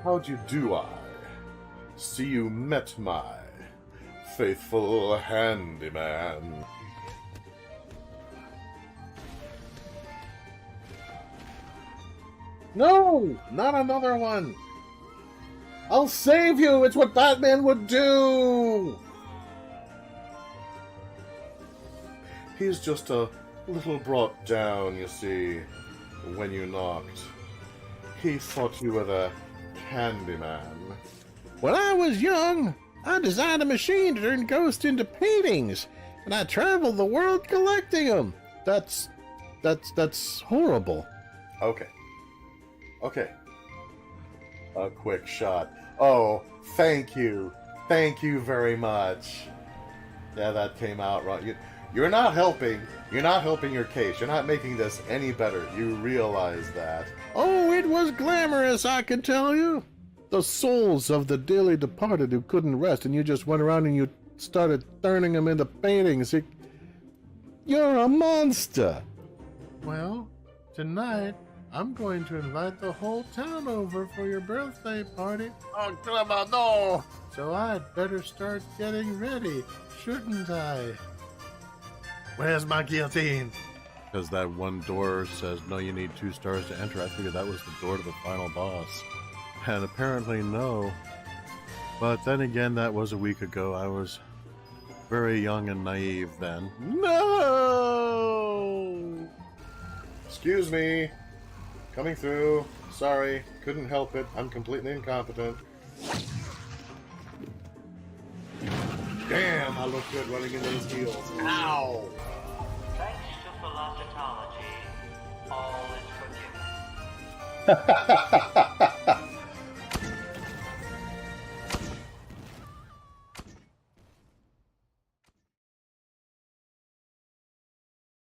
How do I? See you met my faithful handyman. No! Not another one! I'll save you! It's what Batman would do! He's just a little brought down, you see, when you knocked. He thought you were the Candyman. When I was young, I designed a machine to turn ghosts into paintings, and I traveled the world collecting them. That's horrible. Okay. A quick shot. Oh, thank you. Thank you very much. Yeah, that came out wrong. You're not helping. You're not helping your case. You're not making this any better. You realize that. Oh, it was glamorous, I can tell you. The souls of the dearly departed who couldn't rest, and you just went around and you started turning them into paintings. You're a monster. Well, tonight, I'm going to invite the whole town over for your birthday party. Oh, Trevor, no! So I'd better start getting ready, shouldn't I? Where's my guillotine? Because that one door says, no, you need 2 stars to enter. I figured that was the door to the final boss. And apparently no. But then again, that was a week ago. I was very young and naive then. No! Excuse me. Coming through. Sorry. Couldn't help it. I'm completely incompetent. Damn, I look good running into those heels. Ow! Thanks to philosophy, all is forgiven.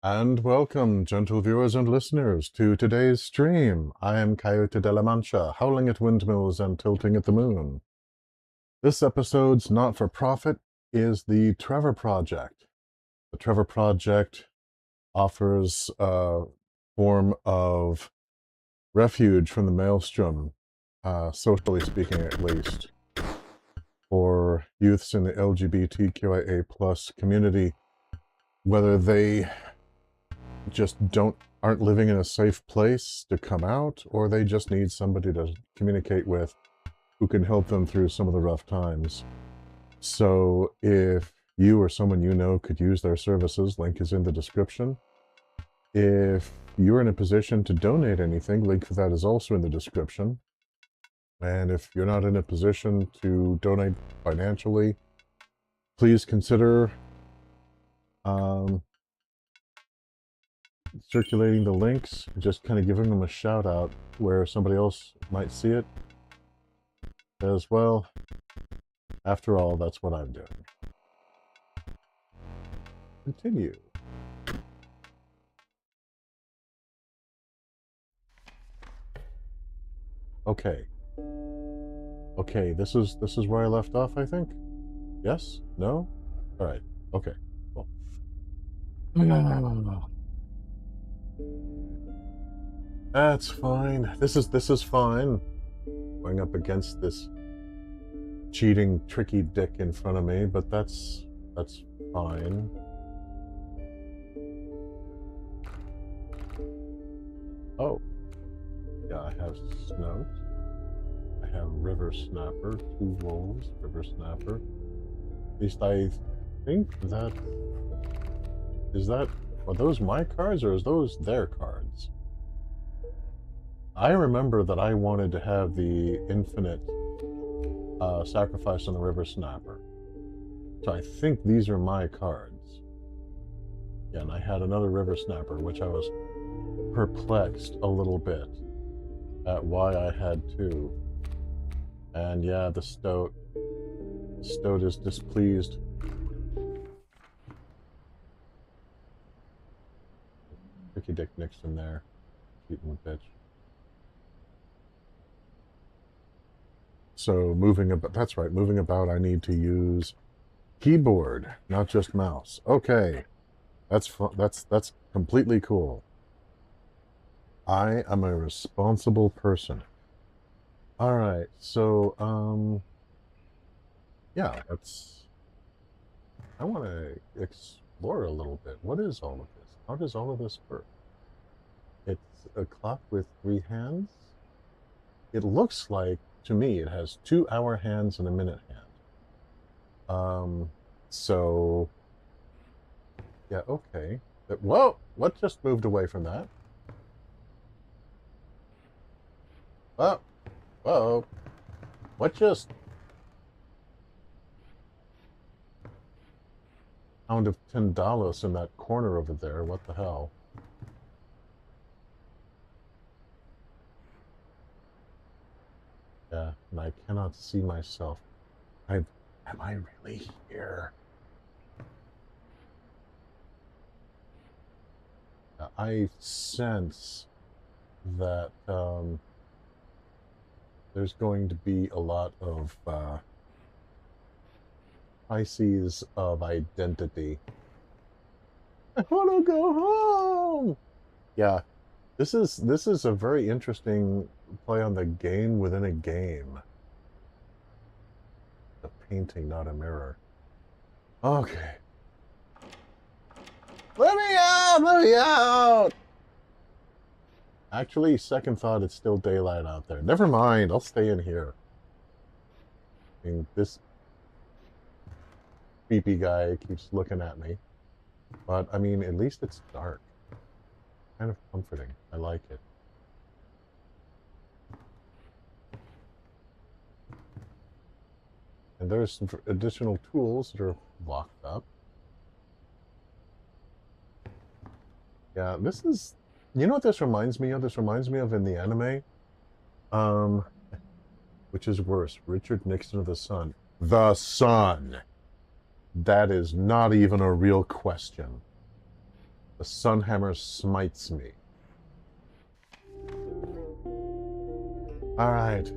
And welcome, gentle viewers and listeners, to today's stream. I am Coyote de la Mancha, howling at windmills and tilting at the moon. This episode's not-for-profit is the Trevor Project. The Trevor Project offers a form of refuge from the maelstrom, socially speaking at least, for youths in the LGBTQIA+ community, whether they just aren't living in a safe place to come out, or they just need somebody to communicate with who can help them through some of the rough times. So if you or someone you know could use their services, link is in the description. If you're in a position to donate anything, link for that is also in the description. And if you're not in a position to donate financially, please consider circulating the links, just kind of giving them a shout out where somebody else might see it as well. After all, that's what I'm doing. Continue. Okay. Okay, this is where I left off, I think. Yes? No? All right. Okay. Cool. That's fine. This is fine. Going up against this cheating, tricky dick in front of me, but that's fine. Oh. Yeah, I have snout. I have river snapper, 2 wolves, river snapper. At least I think that... Are those my cards, or is those their cards? I remember that I wanted to have the infinite sacrifice on the river snapper. So I think these are my cards. Yeah, and I had another river snapper, which I was perplexed a little bit at why I had 2. And yeah, the stoat is displeased. Ricky Dick Nixon there. Cheating bitch. So moving about, that's right, moving about I need to use keyboard, not just mouse. Okay. That's completely cool. I am a responsible person. All right, so yeah, I want to explore a little bit. What is all of this? How does all of this work? It's a clock with 3 hands. It looks like, to me, it has 2 hour hands and a minute hand. So, yeah, okay. Whoa, what just moved away from that? Whoa, whoa, what just... Pound of $10 in that corner over there, what the hell? Yeah, and I cannot see myself. Am I really here? I sense that there's going to be a lot of crises of identity. I want to go home. Yeah, this is a very interesting play on the game within a game. A painting, not a mirror. Okay. Let me out! Let me out! Actually, second thought, it's still daylight out there. Never mind, I'll stay in here. I mean, this creepy guy keeps looking at me. But, I mean, at least it's dark. Kind of comforting. I like it. And there's some additional tools that are locked up. Yeah, this is... You know what this reminds me of? This reminds me of in the anime. Which is worse? Richard Nixon or the Sun? The Sun! That is not even a real question. The Sunhammer smites me. Alright.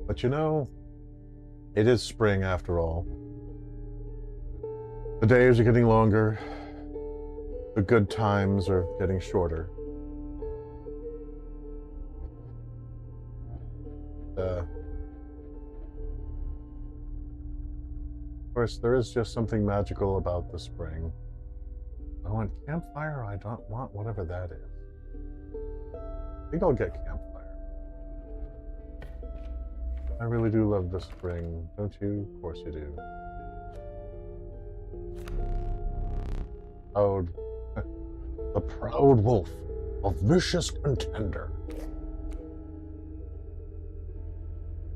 But you know, it is spring after all. The days are getting longer. The good times are getting shorter. Of course, there is just something magical about the spring. I want campfire, I don't want whatever that is. I think I'll get campfire. I really do love the spring, don't you? Of course you do. Proud. The proud wolf of vicious contender.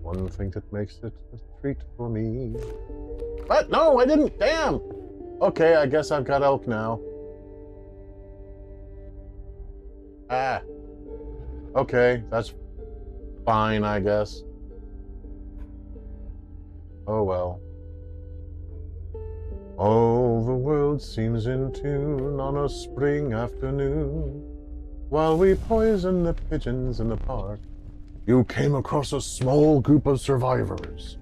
One thing that makes it a treat for me. What? No, I didn't! Damn! Okay, I guess I've got elk now. Ah. Okay, that's fine, I guess. Oh well. Oh, the world seems in tune on a spring afternoon. While we poison the pigeons in the park, you came across a small group of survivors.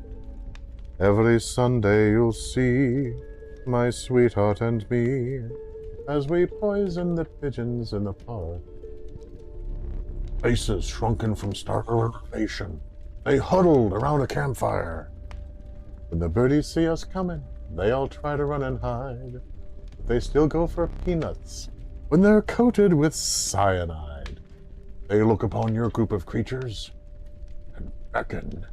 Every Sunday you'll see my sweetheart and me as we poison the pigeons in the park. Faces shrunken from starvation, they huddled around a campfire. When the birdies see us coming, they all try to run and hide, but they still go for peanuts when they're coated with cyanide. They look upon your group of creatures and beckon.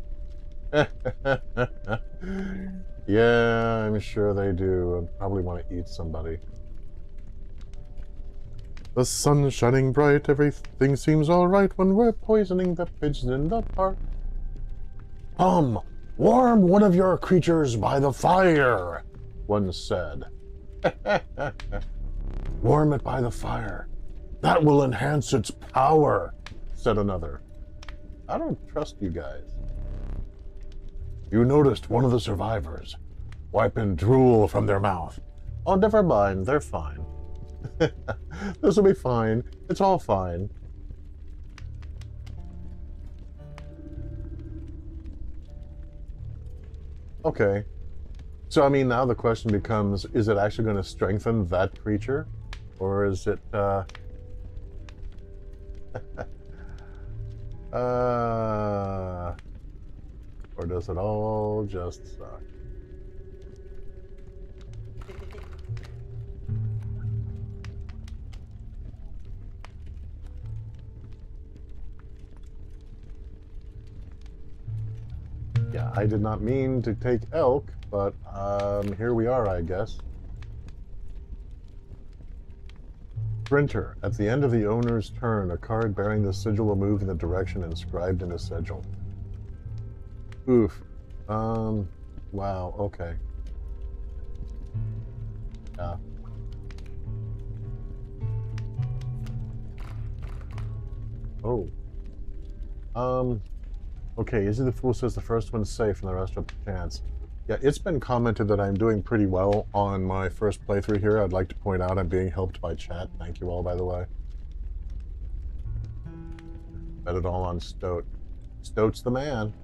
Yeah, I'm sure they do, and probably want to eat somebody. The sun's shining bright, everything seems alright when we're poisoning the pigeons in the park. Come, warm one of your creatures by the fire, one said. Warm it by the fire. That will enhance its power, said another. I don't trust you guys. You noticed one of the survivors wiping drool from their mouth. Oh, never mind, they're fine. This will be fine. It's all fine. Okay. So, I mean, now the question becomes, is it actually going to strengthen that creature? Or is it, does it all just suck? Yeah, I did not mean to take elk, but here we are, I guess. Printer. At the end of the owner's turn, a card bearing the sigil will move in the direction inscribed in the sigil. Oof. Wow, okay. Yeah. Oh. Okay, Izzy the Fool says the first one's safe and the rest are chance. Yeah, it's been commented that I'm doing pretty well on my first playthrough here. I'd like to point out I'm being helped by chat. Thank you all, by the way. Bet it all on Stoat. Stoat's the man.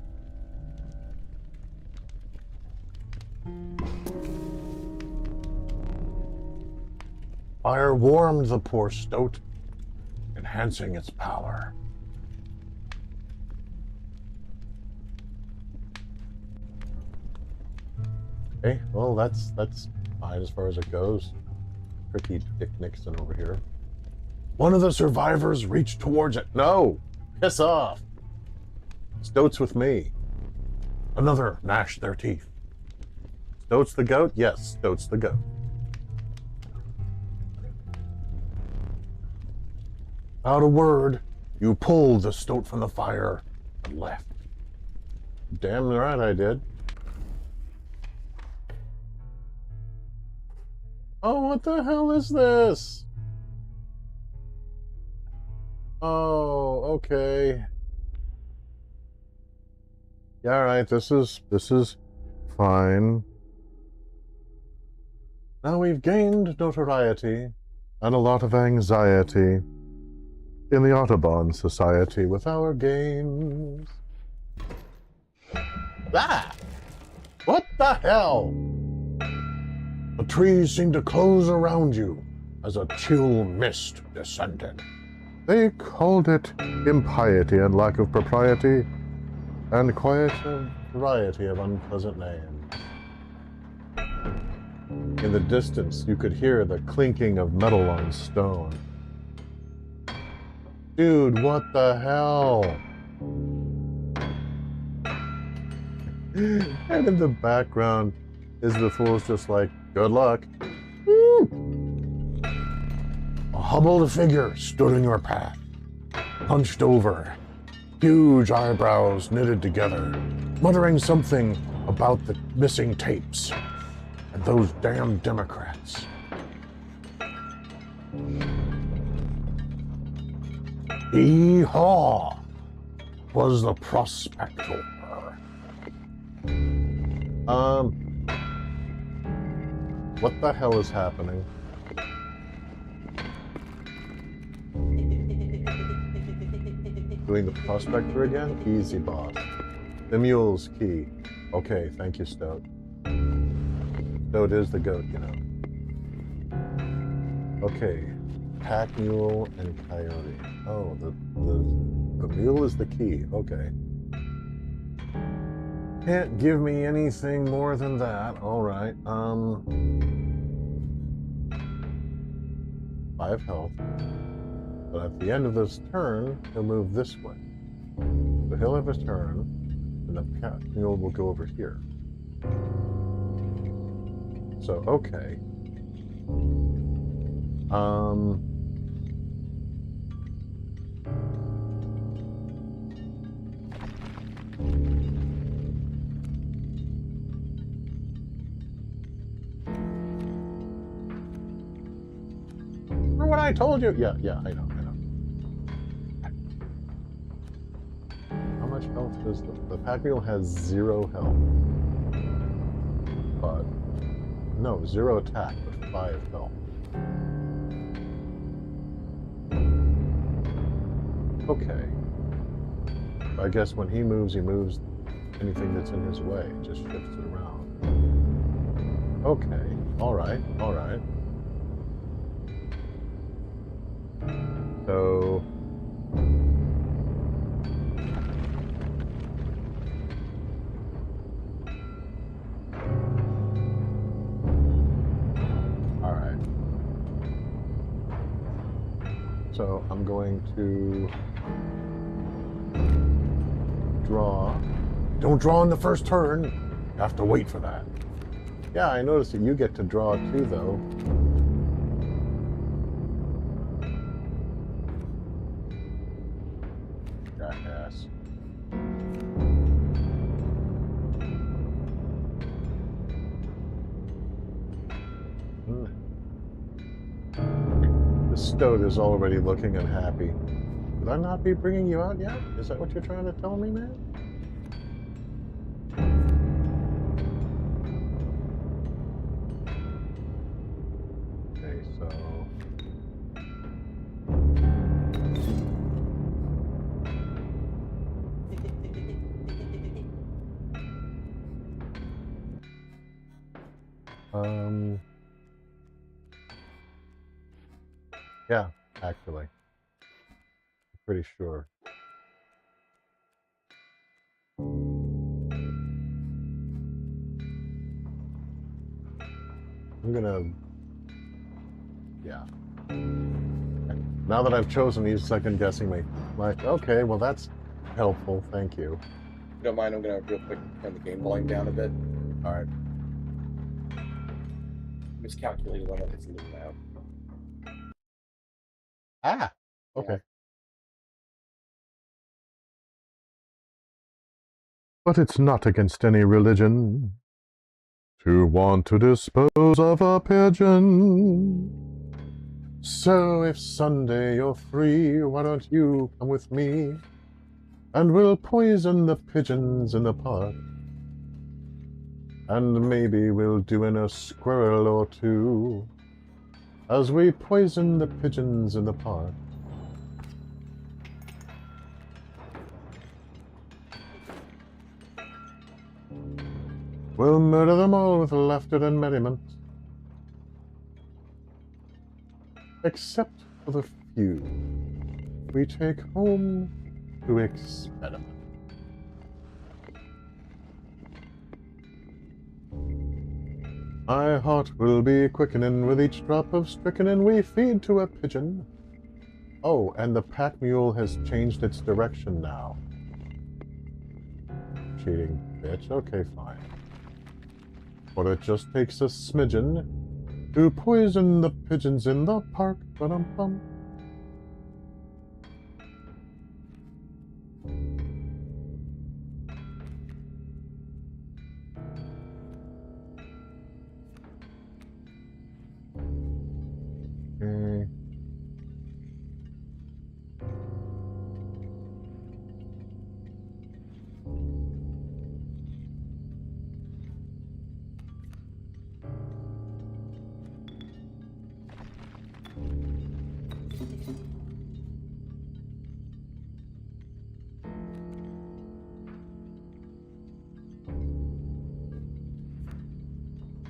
Fire warmed the poor Stoat, enhancing its power. Okay, well, that's fine as far as it goes. Tricky Dick Nixon over here. One of the survivors reached towards it. No! Piss off! Stoat's with me. Another gnashed their teeth. Stoat's the goat? Yes, Stoat's the goat. Without a word, you pulled the Stoat from the fire and left. Damn right I did. Oh, what the hell is this? Oh, okay. Yeah, all right, this is fine. Now we've gained notoriety and a lot of anxiety in the Audubon Society with our games. Ah! What the hell? The trees seemed to close around you as a chill mist descended. They called it impiety and lack of propriety, and quite a variety of unpleasant names. In the distance, you could hear the clinking of metal on stone. Dude, what the hell? And in the background, is the fool's just like, good luck. Woo! A hobbled figure stood in your path, hunched over, huge eyebrows knitted together, muttering something about the missing tapes and those damn Democrats. Hee-haw was the prospector. What the hell is happening? Doing the prospector again? Easy, boss. The mule's key. Okay, thank you, Stoat. Stoat is the goat, you know. Okay, pack mule and coyote. Oh, the mule is the key. Okay. Can't give me anything more than that. All right. 5 health. But at the end of this turn, he'll move this way. So he'll have his turn, and the pack mule will go over here. So, okay. Remember what I told you? Yeah, I know. How much health does the pack mule has 0 health. But no, 0 attack, but 5 health. Okay. I guess when he moves anything that's in his way. It just shifts it around. Okay. Alright. So... So I'm going to draw. Don't draw in the first turn. You have to wait for that. Yeah, I noticed that you get to draw too, though. Jackass. The stoat is already looking unhappy. Should I not be bringing you out yet? Is that what you're trying to tell me, man? Okay, so... Yeah, actually. I'm pretty sure. I'm gonna... Yeah. Now that I've chosen, he's second guessing me. Like, okay, well that's helpful, thank you. If you don't mind, I'm gonna real quick turn the game volume down a bit. Alright. Miscalculated one, it's a little loud. Ah! Okay. But it's not against any religion to want to dispose of a pigeon. So if Sunday you're free, why don't you come with me? And we'll poison the pigeons in the park. And maybe we'll do in a squirrel or two as we poison the pigeons in the park. We'll murder them all with laughter and merriment. Except for the few we take home to experiment. My heart will be quickening with each drop of strychnine we feed to a pigeon. Oh, and the pack mule has changed its direction now. Cheating bitch. Okay, fine. But it just takes a smidgen to poison the pigeons in the park. Ba-dum-bum. Okay.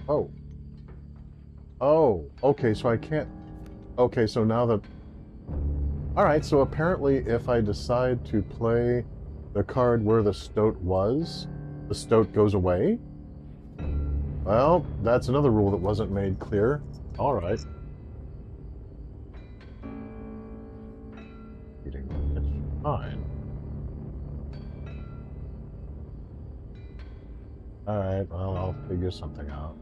Oh. Oh, okay, so I can't... Okay, so now that... Alright, so apparently if I decide to play the card where the stoat was, the stoat goes away? Well, that's another rule that wasn't made clear. Alright. It's fine. Alright, well, I'll figure something out.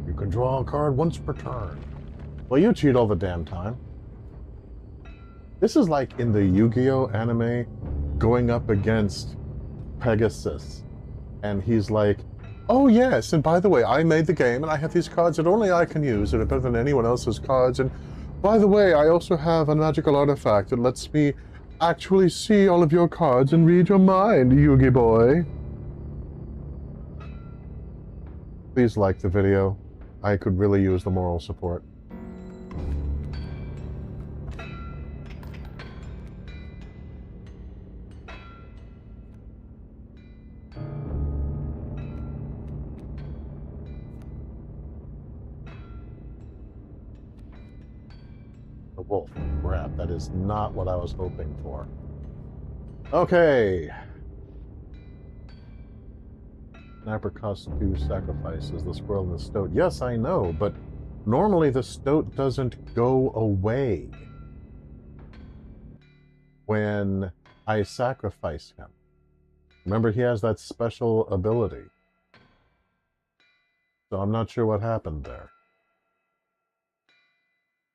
You can draw a card once per turn. Well, you cheat all the damn time. This is like in the Yu-Gi-Oh anime going up against Pegasus. And he's like, oh yes, and by the way, I made the game and I have these cards that only I can use that are better than anyone else's cards. And by the way, I also have a magical artifact that lets me actually see all of your cards and read your mind, Yu-Gi boy. Please like the video. I could really use the moral support. The wolf. Crap, that is not what I was hoping for. Okay. Snapper costs 2 sacrifices, the squirrel and the stoat. Yes, I know, but normally the stoat doesn't go away. when I sacrifice him. Remember, he has that special ability. So I'm not sure what happened there.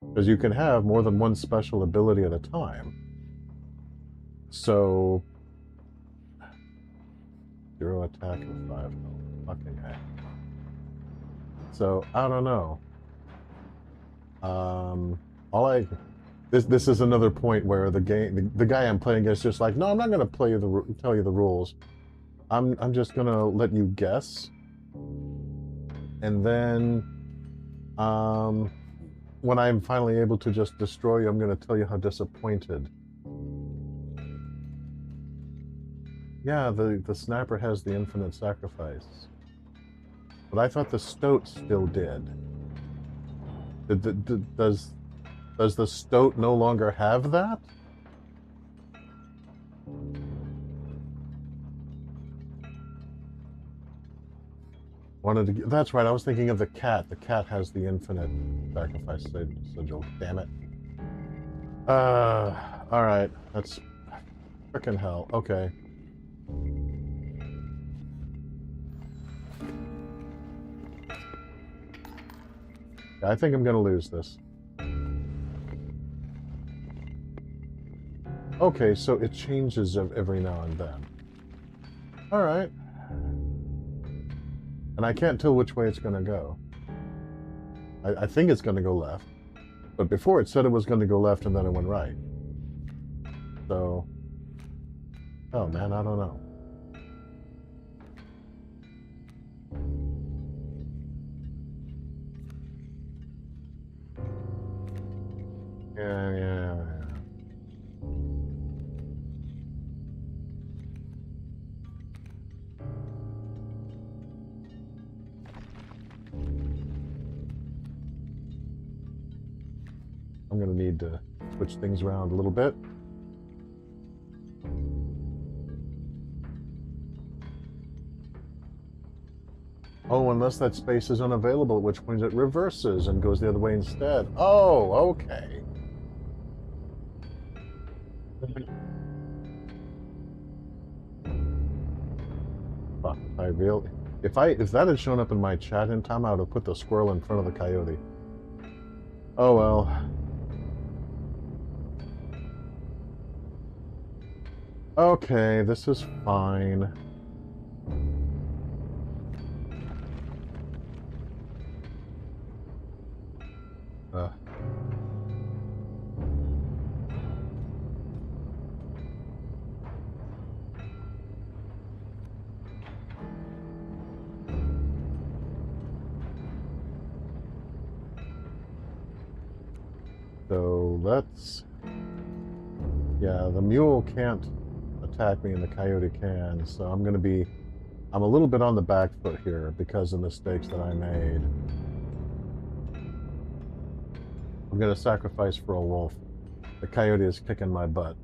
Because you can have more than one special ability at a time. So 0 attack and 5 health. Fucking heck. So I don't know. This is another point where the guy I'm playing against is just like, no, I'm not gonna tell you the rules. I'm just gonna let you guess. And then when I'm finally able to just destroy you, I'm gonna tell you how disappointed. Yeah, the snapper has the infinite sacrifice. But I thought the stoat still did. Does the stoat no longer have that? That's right, I was thinking of the cat. The cat has the infinite sacrifice sigil. Damn it. Alright. That's frickin' hell. Okay. I think I'm gonna lose this. Okay, so it changes every now and then. Alright. And I can't tell which way it's gonna go. I think it's gonna go left. But before it said it was gonna go left and then it went right. So... oh man, I don't know. Yeah. I'm gonna need to switch things around a little bit. Oh, unless that space is unavailable, at which point it reverses and goes the other way instead. Oh, okay. Fuck, if that had shown up in my chat in time, I would have put the squirrel in front of the coyote. Oh well. Okay, this is fine. So let's... yeah, the mule can't attack me and the coyote can, so I'm a little bit on the back foot here because of mistakes that I made. I'm gonna sacrifice for a wolf. The coyote is kicking my butt.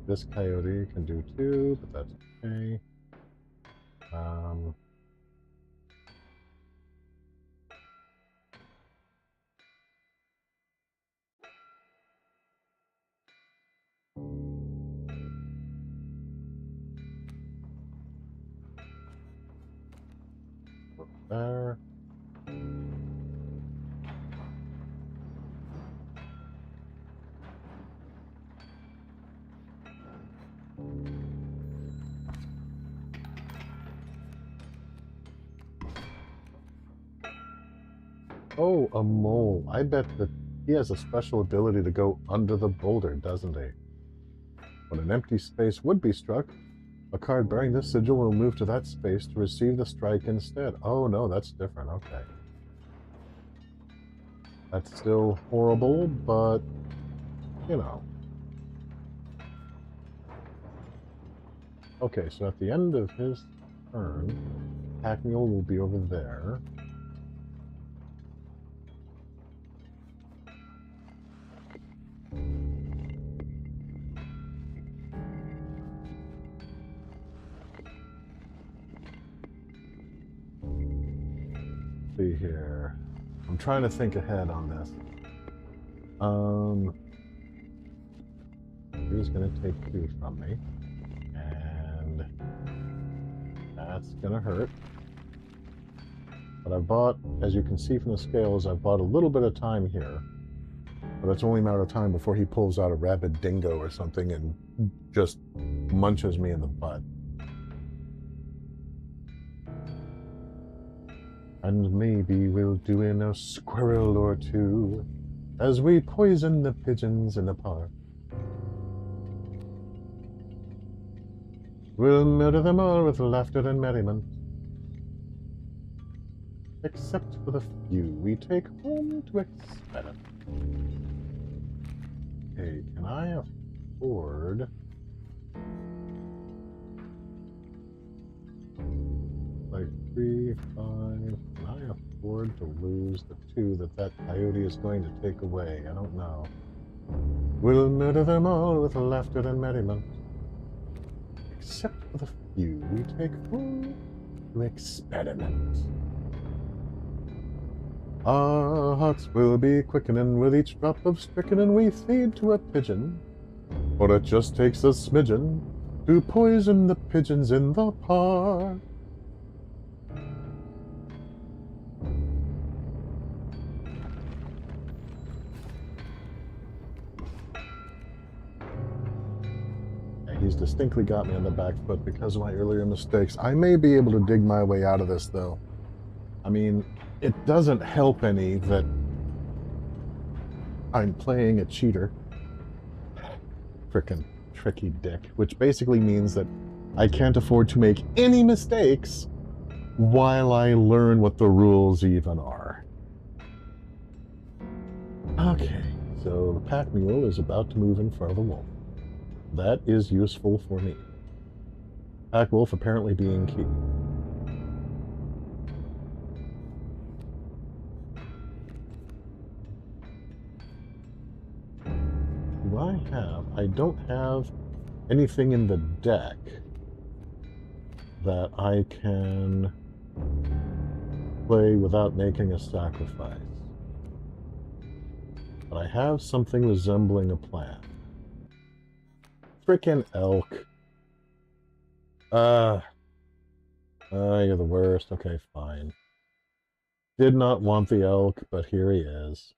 This coyote can do 2, but that's okay. There. Oh, a mole. I bet that he has a special ability to go under the boulder, doesn't he? When an empty space would be struck, a card bearing this sigil will move to that space to receive the strike instead. Oh no, that's different. Okay. That's still horrible, but, you know. Okay, so at the end of his turn, pack mule will be over there. See here. I'm trying to think ahead on this. He's going to take 2 from me. And that's going to hurt. But I've bought, as you can see from the scales, I've bought a little bit of time here. But it's only a matter of time before he pulls out a rabid dingo or something and just munches me in the butt. And maybe we'll do in a squirrel or 2 as we poison the pigeons in the park. We'll murder them all with laughter and merriment. Except for the few we take home to experiment. Okay, can I afford... like 3, 5... Can I afford to lose the 2 that coyote is going to take away? I don't know. We'll murder them all with laughter and merriment. Except for the few we take home to experiment. Our hearts will be quickening with each drop of strychnine we feed to a pigeon. For it just takes a smidgen to poison the pigeons in the park. He's distinctly got me on the back foot because of my earlier mistakes. I may be able to dig my way out of this, though. I mean, it doesn't help any that I'm playing a cheater. Frickin' tricky dick. Which basically means that I can't afford to make any mistakes while I learn what the rules even are. Okay, so the pack mule is about to move in front of the wolf. That is useful for me. Pack wolf apparently being key. Do I have... I don't have anything in the deck that I can play without making a sacrifice. But I have something resembling a plan. Frickin' elk. You're the worst. Okay, fine. Did not want the elk, but here he is.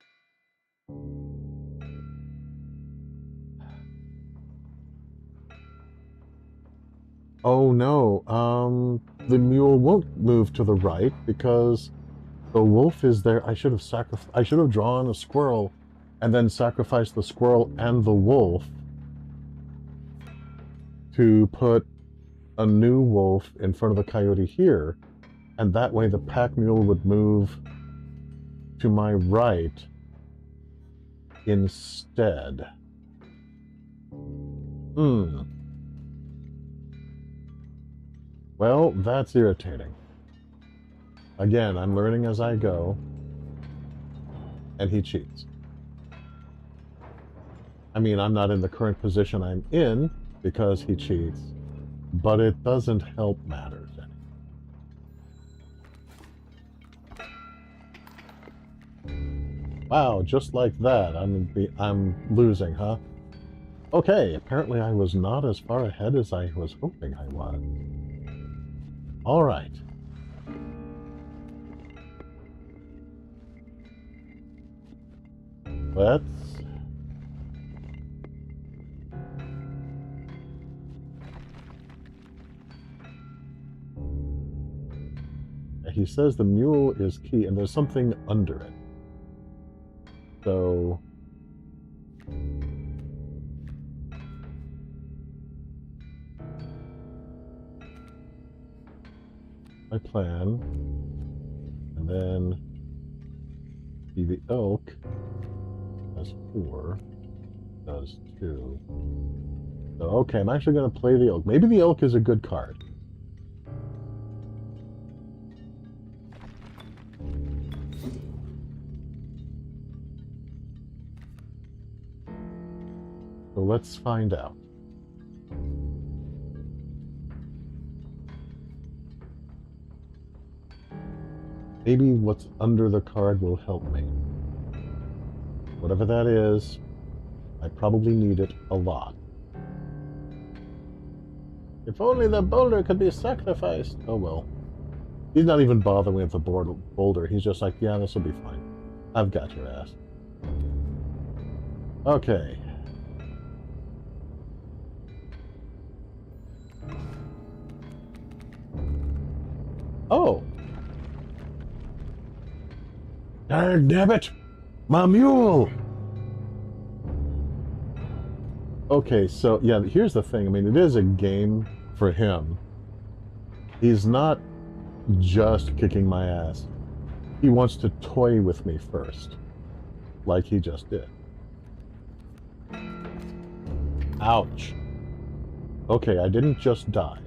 Oh no, the mule won't move to the right because the wolf is there. I should have drawn a squirrel and then sacrificed the squirrel and the wolf to put a new wolf in front of the coyote here, and that way the pack mule would move to my right instead. Well, that's irritating. Again, I'm learning as I go, and he cheats. I mean, I'm not in the current position I'm in, because he cheats, but it doesn't help matters any. Wow, just like that, I'm losing, huh? Okay, apparently I was not as far ahead as I was hoping I was. All right. Let's... He says the mule is key, and there's something under it. So... my plan, and then be the elk does 4, does 2. So, okay, I'm actually going to play the elk. Maybe the elk is a good card. So let's find out. Maybe what's under the card will help me. Whatever that is, I probably need it a lot. If only the boulder could be sacrificed. Oh well. He's not even bothering with the boulder. He's just like, yeah, this will be fine. I've got your ass. Okay. Oh. Damn it! My mule! Okay, so, yeah, here's the thing. I mean, it is a game for him. He's not just kicking my ass. He wants to toy with me first. Like he just did. Ouch. Okay, I didn't just die.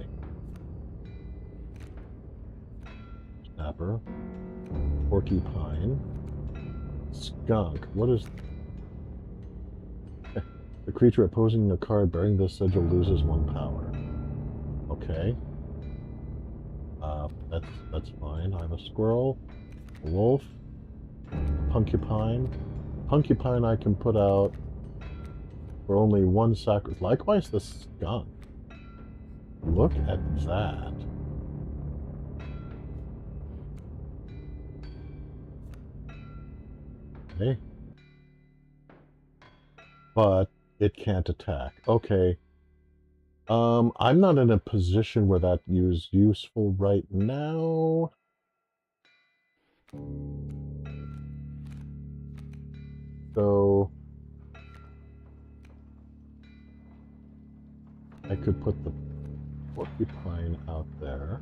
Snapper. Porcupine. Skunk. What is... The creature opposing the card bearing this sigil loses 1 power. Okay. That's fine. I have a squirrel, a wolf, a porcupine. Porcupine I can put out for only 1 sacrifice. Likewise the skunk. Look at that. Okay. But it can't attack. Okay. I'm not in a position where that is useful right now. So I could put the porcupine out there.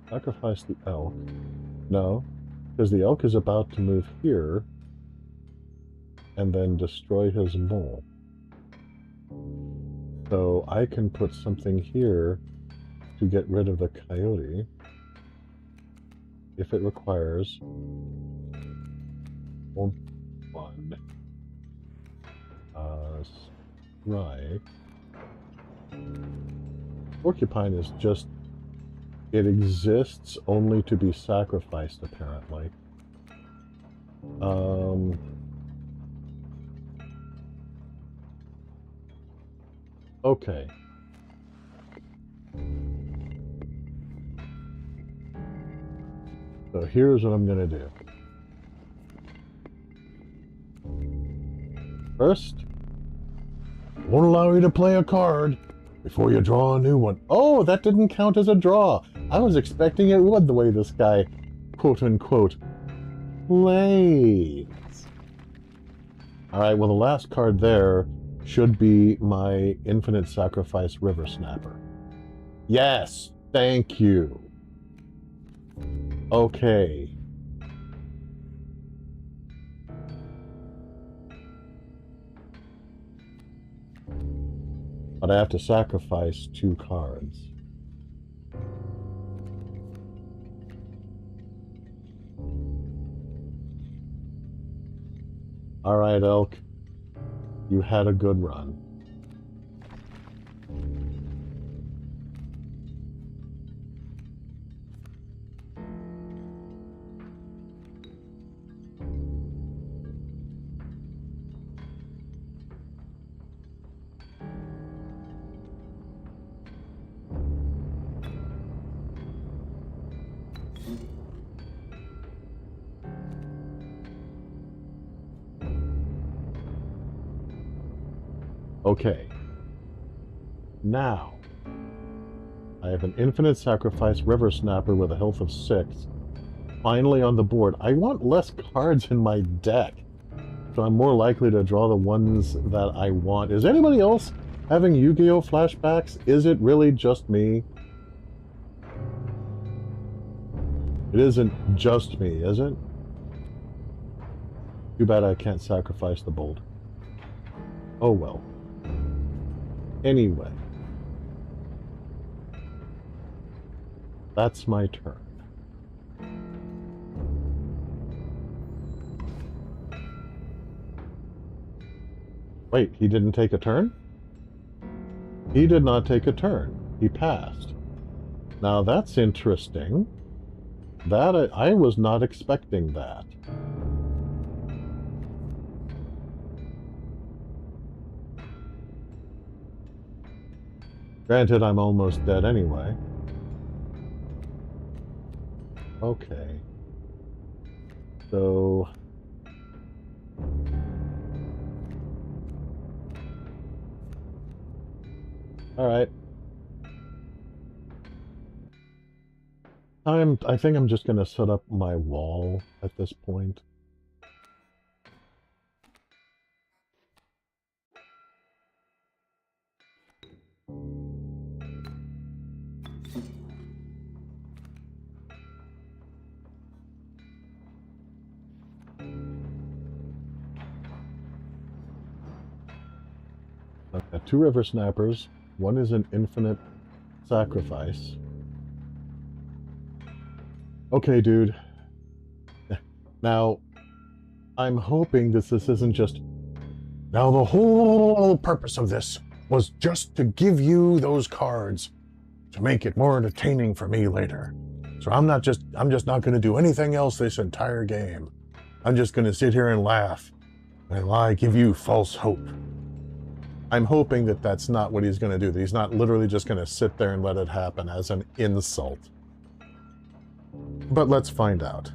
Sacrifice the elk. No, because the elk is about to move here and then destroy his mole. So I can put something here to get rid of the coyote if it requires 1. Strike. Porcupine is just... It exists only to be sacrificed, apparently. Okay. So here's what I'm going to do. First, won't allow you to play a card before you draw a new one. Oh, that didn't count as a draw. I was expecting it would, the way this guy, quote-unquote, plays. Alright, well, the last card there should be my Infinite Sacrifice River Snapper. Yes, thank you. Okay. But I have to sacrifice 2 cards. Alright, Elk. You had a good run. Okay. Now, I have an Infinite Sacrifice River Snapper with a health of 6. Finally on the board. I want less cards in my deck, so I'm more likely to draw the ones that I want. Is anybody else having Yu-Gi-Oh! Flashbacks? Is it really just me? It isn't just me, is it? Too bad I can't sacrifice the bolt. Oh well. Anyway. That's my turn. Wait, he didn't take a turn? He did not take a turn. He passed. Now that's interesting. That I was not expecting that. Granted, I'm almost dead anyway. Okay. So... Alright. I think I'm just gonna set up my wall at this point. I've got 2 river snappers. One is an infinite sacrifice. Okay, dude. Now, I'm hoping that this isn't just... Now, the whole purpose of this was just to give you those cards to make it more entertaining for me later. So I'm just not going to do anything else this entire game. I'm just going to sit here and laugh and lie, give you false hope. I'm hoping that that's not what he's going to do, that he's not literally just going to sit there and let it happen as an insult. But let's find out.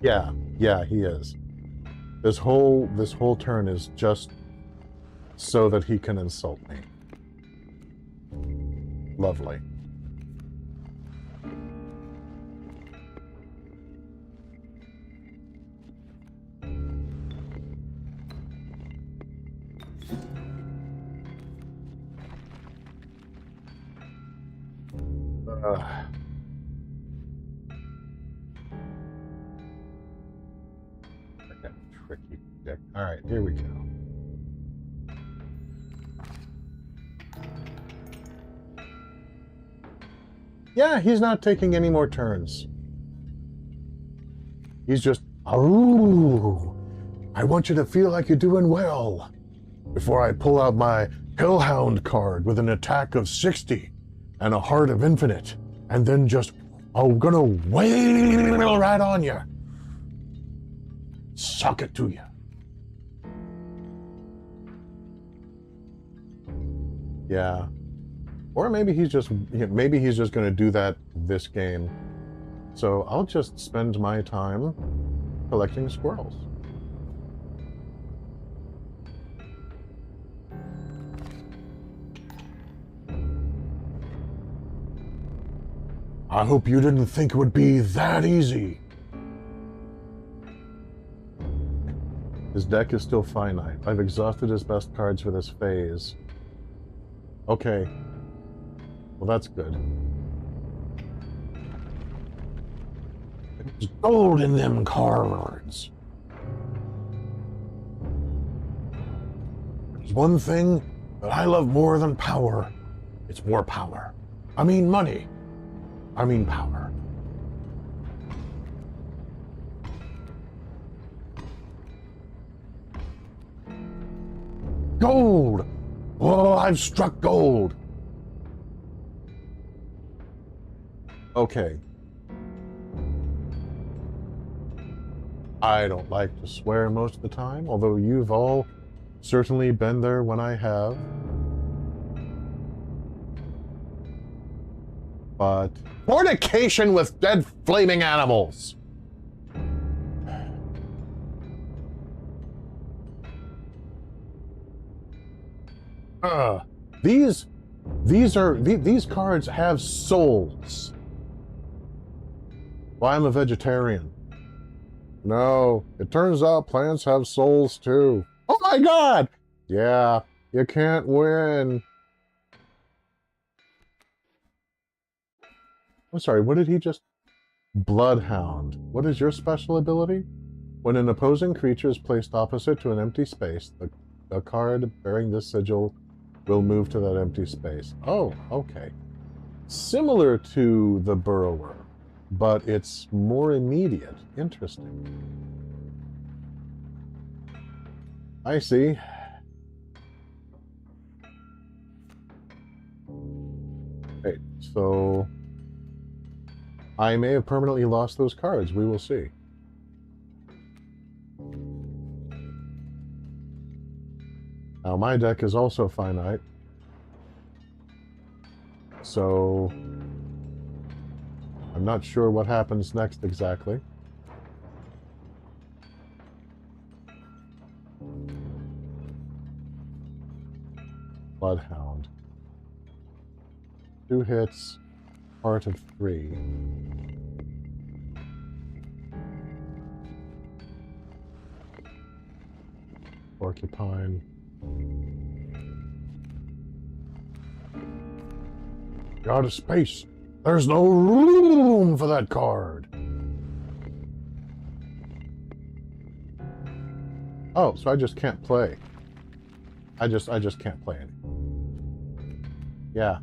Yeah, he is. This whole turn is just so that he can insult me. Lovely. Okay, tricky deck. All right, here we go. Yeah, he's not taking any more turns. He's just, oh, I want you to feel like you're doing well. Before I pull out my Hellhound card with an attack of 60 and a Heart of Infinite, and then just, I'm gonna wail right on you. Suck it to you. Yeah. Or maybe he's just going to do that this game. So I'll just spend my time collecting squirrels. I hope you didn't think it would be that easy. His deck is still finite. I've exhausted his best cards for this phase. Okay. Well, that's good. There's gold in them cards. There's one thing that I love more than power. It's more power. I mean money. I mean power. Gold! Oh, I've struck gold! Okay. I don't like to swear most of the time, although you've all certainly been there when I have. But fornication with dead flaming animals! These cards have souls. Well, I'm a vegetarian. No, it turns out plants have souls too. Oh my god! Yeah, you can't win. I'm sorry, what did he just... Bloodhound. What is your special ability? When an opposing creature is placed opposite to an empty space, the card bearing this sigil will move to that empty space. Oh, okay. Similar to the Burrower. but it's more immediate. Interesting. I see. Okay, so I may have permanently lost those cards. We will see. Now, my deck is also finite. So I'm not sure what happens next exactly. Bloodhound. 2 hits, heart of 3. Porcupine. You're out of space. There's no room for that card. Oh, so I just can't play. I just can't play any. Yeah.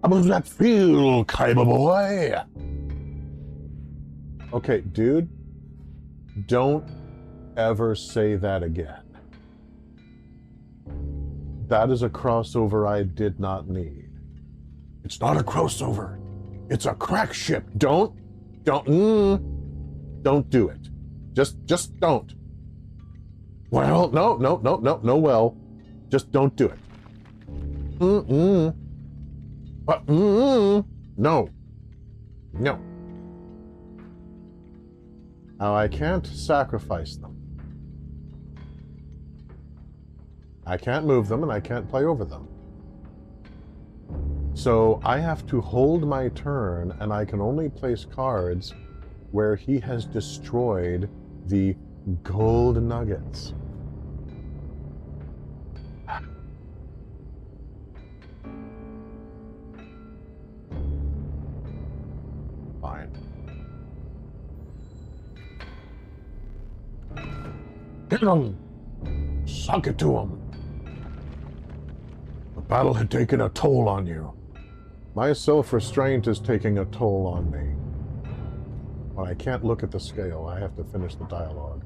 How does that feel, Kaiba boy? Okay, dude. Don't ever say that again. That is a crossover I did not need. It's not a crossover. It's a crack ship. Don't do it. Just don't. Well, no, well. Just don't do it. But, no. No. Now, I can't sacrifice them. I can't move them, and I can't play over them. So I have to hold my turn, and I can only place cards where he has destroyed the gold nuggets. Fine. Get him! Suck it to him! The battle had taken a toll on you. My self-restraint is taking a toll on me. When I can't look at the scale, I have to finish the dialogue.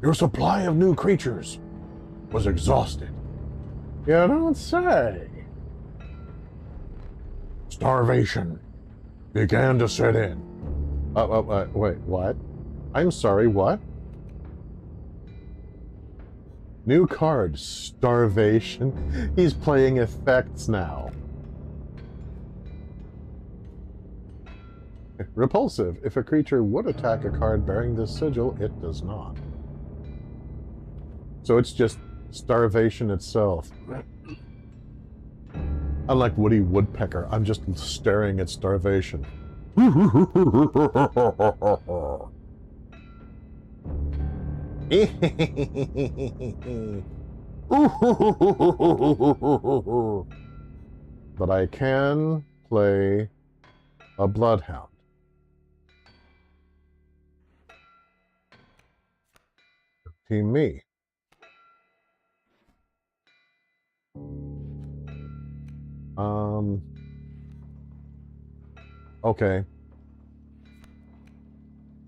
Your supply of new creatures was exhausted. You don't say. Starvation began to set in. Wait, what? I'm sorry, what? New card, Starvation. He's playing effects now. Repulsive. If a creature would attack a card bearing this sigil, it does not. So it's just Starvation itself. Unlike Woody Woodpecker, I'm just staring at Starvation. But I can play a Bloodhound. Team me. Okay.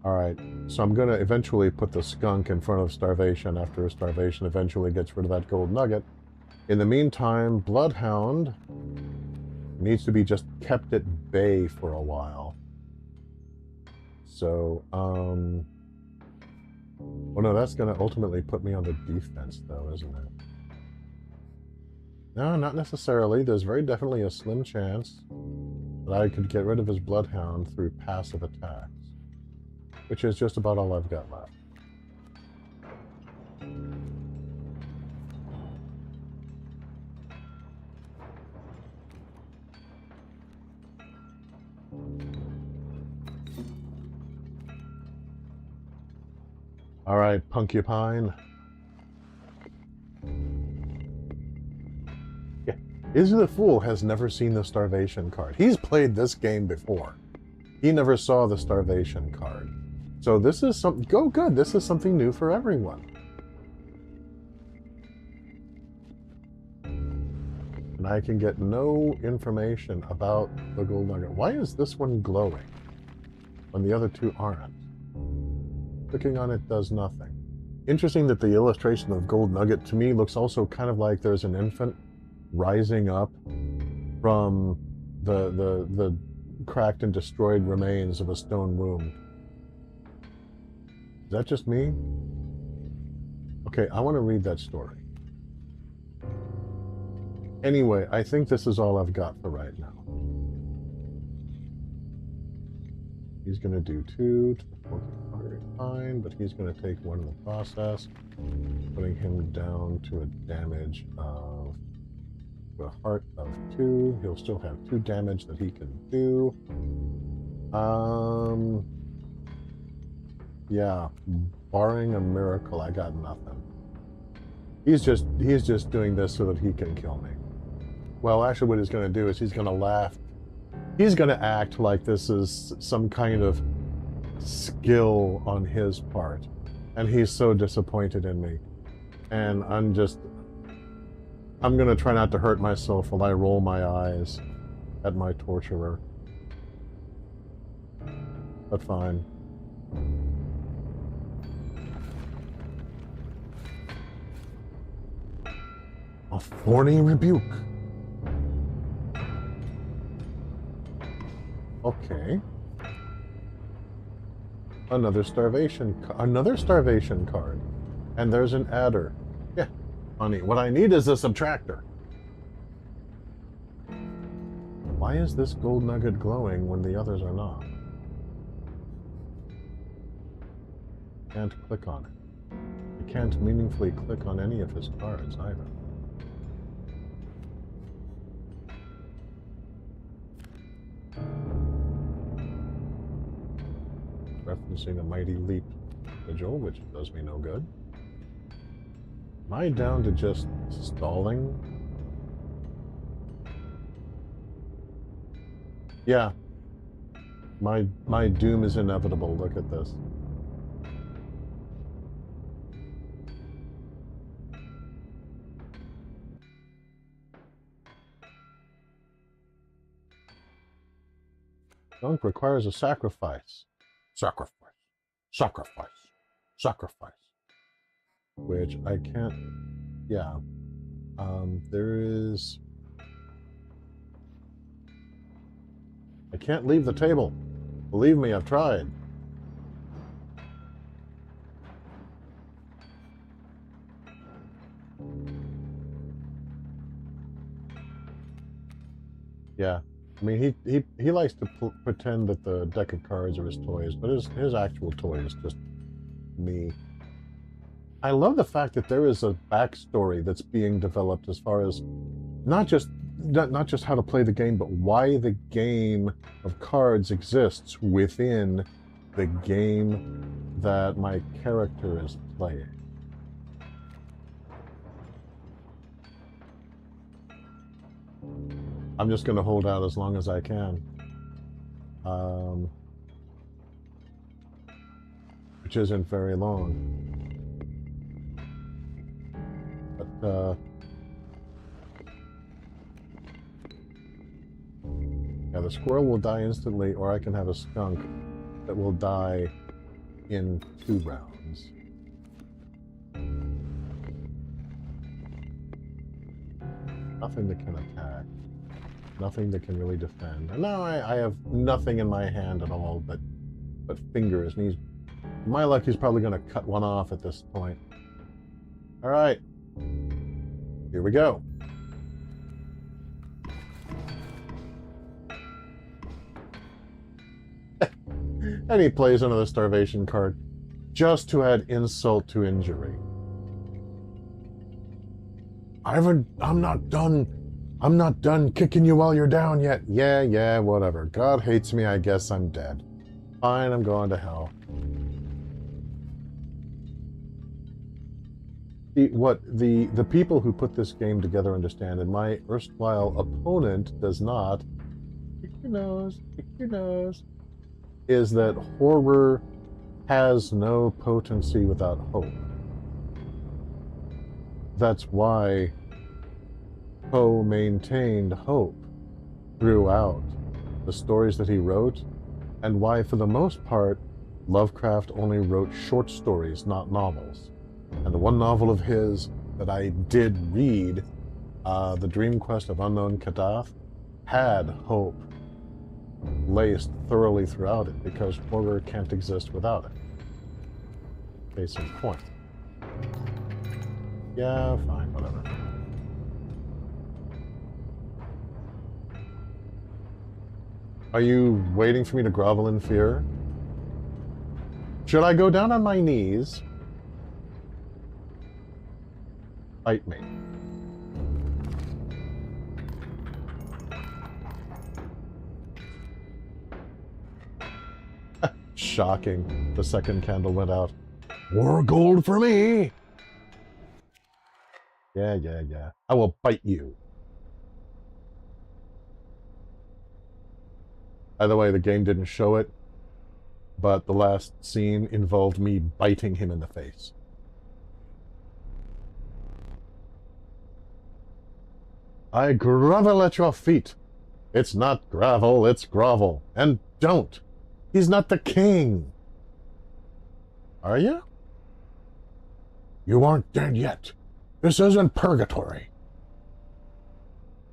Alright, so I'm gonna eventually put the skunk in front of Starvation after Starvation eventually gets rid of that gold nugget. In the meantime, Bloodhound needs to be just kept at bay for a while. So, well, no, that's gonna ultimately put me on the defense, though, isn't it? No, not necessarily. There's very definitely a slim chance that I could get rid of his Bloodhound through passive attacks, which is just about all I've got left. All right, Puncupine. Yeah, Izzy the Fool has never seen the Starvation card. He's played this game before. He never saw the Starvation card. So this is something, good, this is something new for everyone. And I can get no information about the gold nugget. Why is this one glowing when the other two aren't? Clicking on it does nothing. Interesting that the illustration of gold nugget to me looks also kind of like there's an infant rising up from the cracked and destroyed remains of a stone womb. Is that just me? Okay, I want to read that story. Anyway, I think this is all I've got for right now. He's going to do 2 to the 14 fine, but he's going to take 1 in the process, putting him down to a damage of a heart of 2. He'll still have 2 damage that he can do. Yeah, barring a miracle, I got nothing. He's just doing this so that he can kill me. Well, actually what he's going to do is he's going to laugh. He's going to act like this is some kind of skill on his part. And he's so disappointed in me. And I'm going to try not to hurt myself while I roll my eyes at my torturer. But fine. A thorny rebuke. Okay. Another starvation card. And there's an adder. Yeah, funny. What I need is a subtractor. Why is this gold nugget glowing when the others are not? Can't click on it. I can't meaningfully click on any of his cards either. Referencing a mighty leap vigil, which does me no good. Am I down to just stalling? Yeah. My doom is inevitable. Look at this. Dunk requires a sacrifice. Sacrifice. Sacrifice. Sacrifice. Which I can't... Yeah. There is... I can't leave the table. Believe me, I've tried. Yeah. I mean, he likes to pretend that the deck of cards are his toys, but his actual toy is just me. I love the fact that there is a backstory that's being developed as far as not just how to play the game, but why the game of cards exists within the game that my character is playing. I'm just going to hold out as long as I can. Which isn't very long. But, yeah, the squirrel will die instantly, or I can have a skunk that will die in 2 rounds. Nothing that can attack. Nothing that can really defend. And now I have nothing in my hand at all but fingers. And my luck, he's probably going to cut one off at this point. All right. Here we go. And he plays another starvation card just to add insult to injury. I'm not done. I'm not done kicking you while you're down yet. Yeah, whatever. God hates me, I guess I'm dead. Fine, I'm going to hell. What the people who put this game together understand, and my erstwhile opponent does not, pick your nose, is that horror has no potency without hope. That's why Poe maintained hope throughout the stories that he wrote, and why, for the most part, Lovecraft only wrote short stories, not novels. And the one novel of his that I did read, The Dream Quest of Unknown Kadath, had hope laced thoroughly throughout it, because horror can't exist without it. Case in point. Yeah, fine, whatever. Are you waiting for me to grovel in fear? Should I go down on my knees? Bite me. Shocking. The second candle went out. More gold for me! Yeah. I will bite you. By the way, the game didn't show it, but the last scene involved me biting him in the face. I grovel at your feet. It's not gravel, it's grovel. And don't. He's not the king. Are you? You aren't dead yet. This isn't purgatory.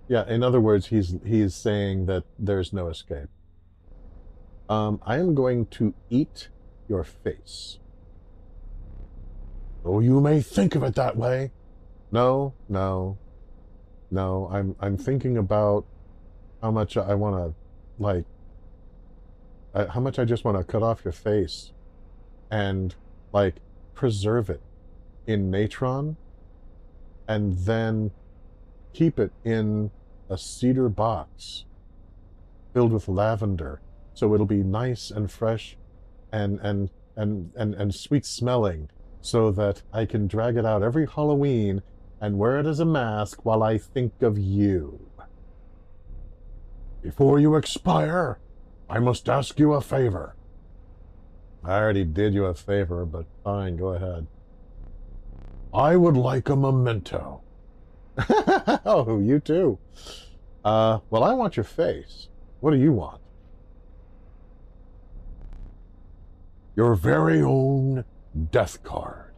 Yeah, in other words, he's saying that there's no escape. I am going to eat your face. Oh, you may think of it that way. No. I'm thinking about how much I want to, how much I just want to cut off your face and, preserve it in natron and then keep it in a cedar box filled with lavender, so it'll be nice and fresh and sweet smelling, so that I can drag it out every Halloween and wear it as a mask while I think of you. Before you expire, I must ask you a favor. I already did you a favor, but fine, go ahead. I would like a memento. Oh, you too. Well, I want your face. What do you want? Your very own death card.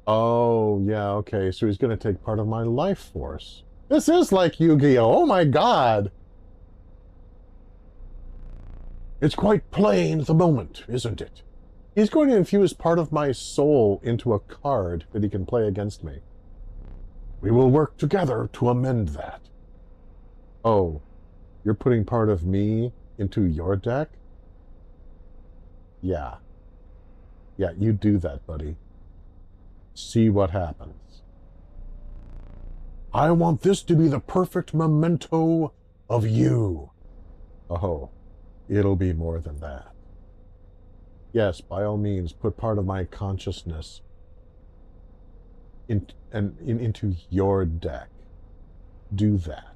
Oh, yeah, okay. So he's going to take part of my life force. This is like Yu-Gi-Oh! Oh my god! It's quite plain at the moment, isn't it? He's going to infuse part of my soul into a card that he can play against me. We will work together to amend that. Oh, you're putting part of me into your deck? Yeah. Yeah, you do that, buddy. See what happens. I want this to be the perfect memento of you. Oh, it'll be more than that. Yes, by all means, put part of my consciousness into your deck. Do that.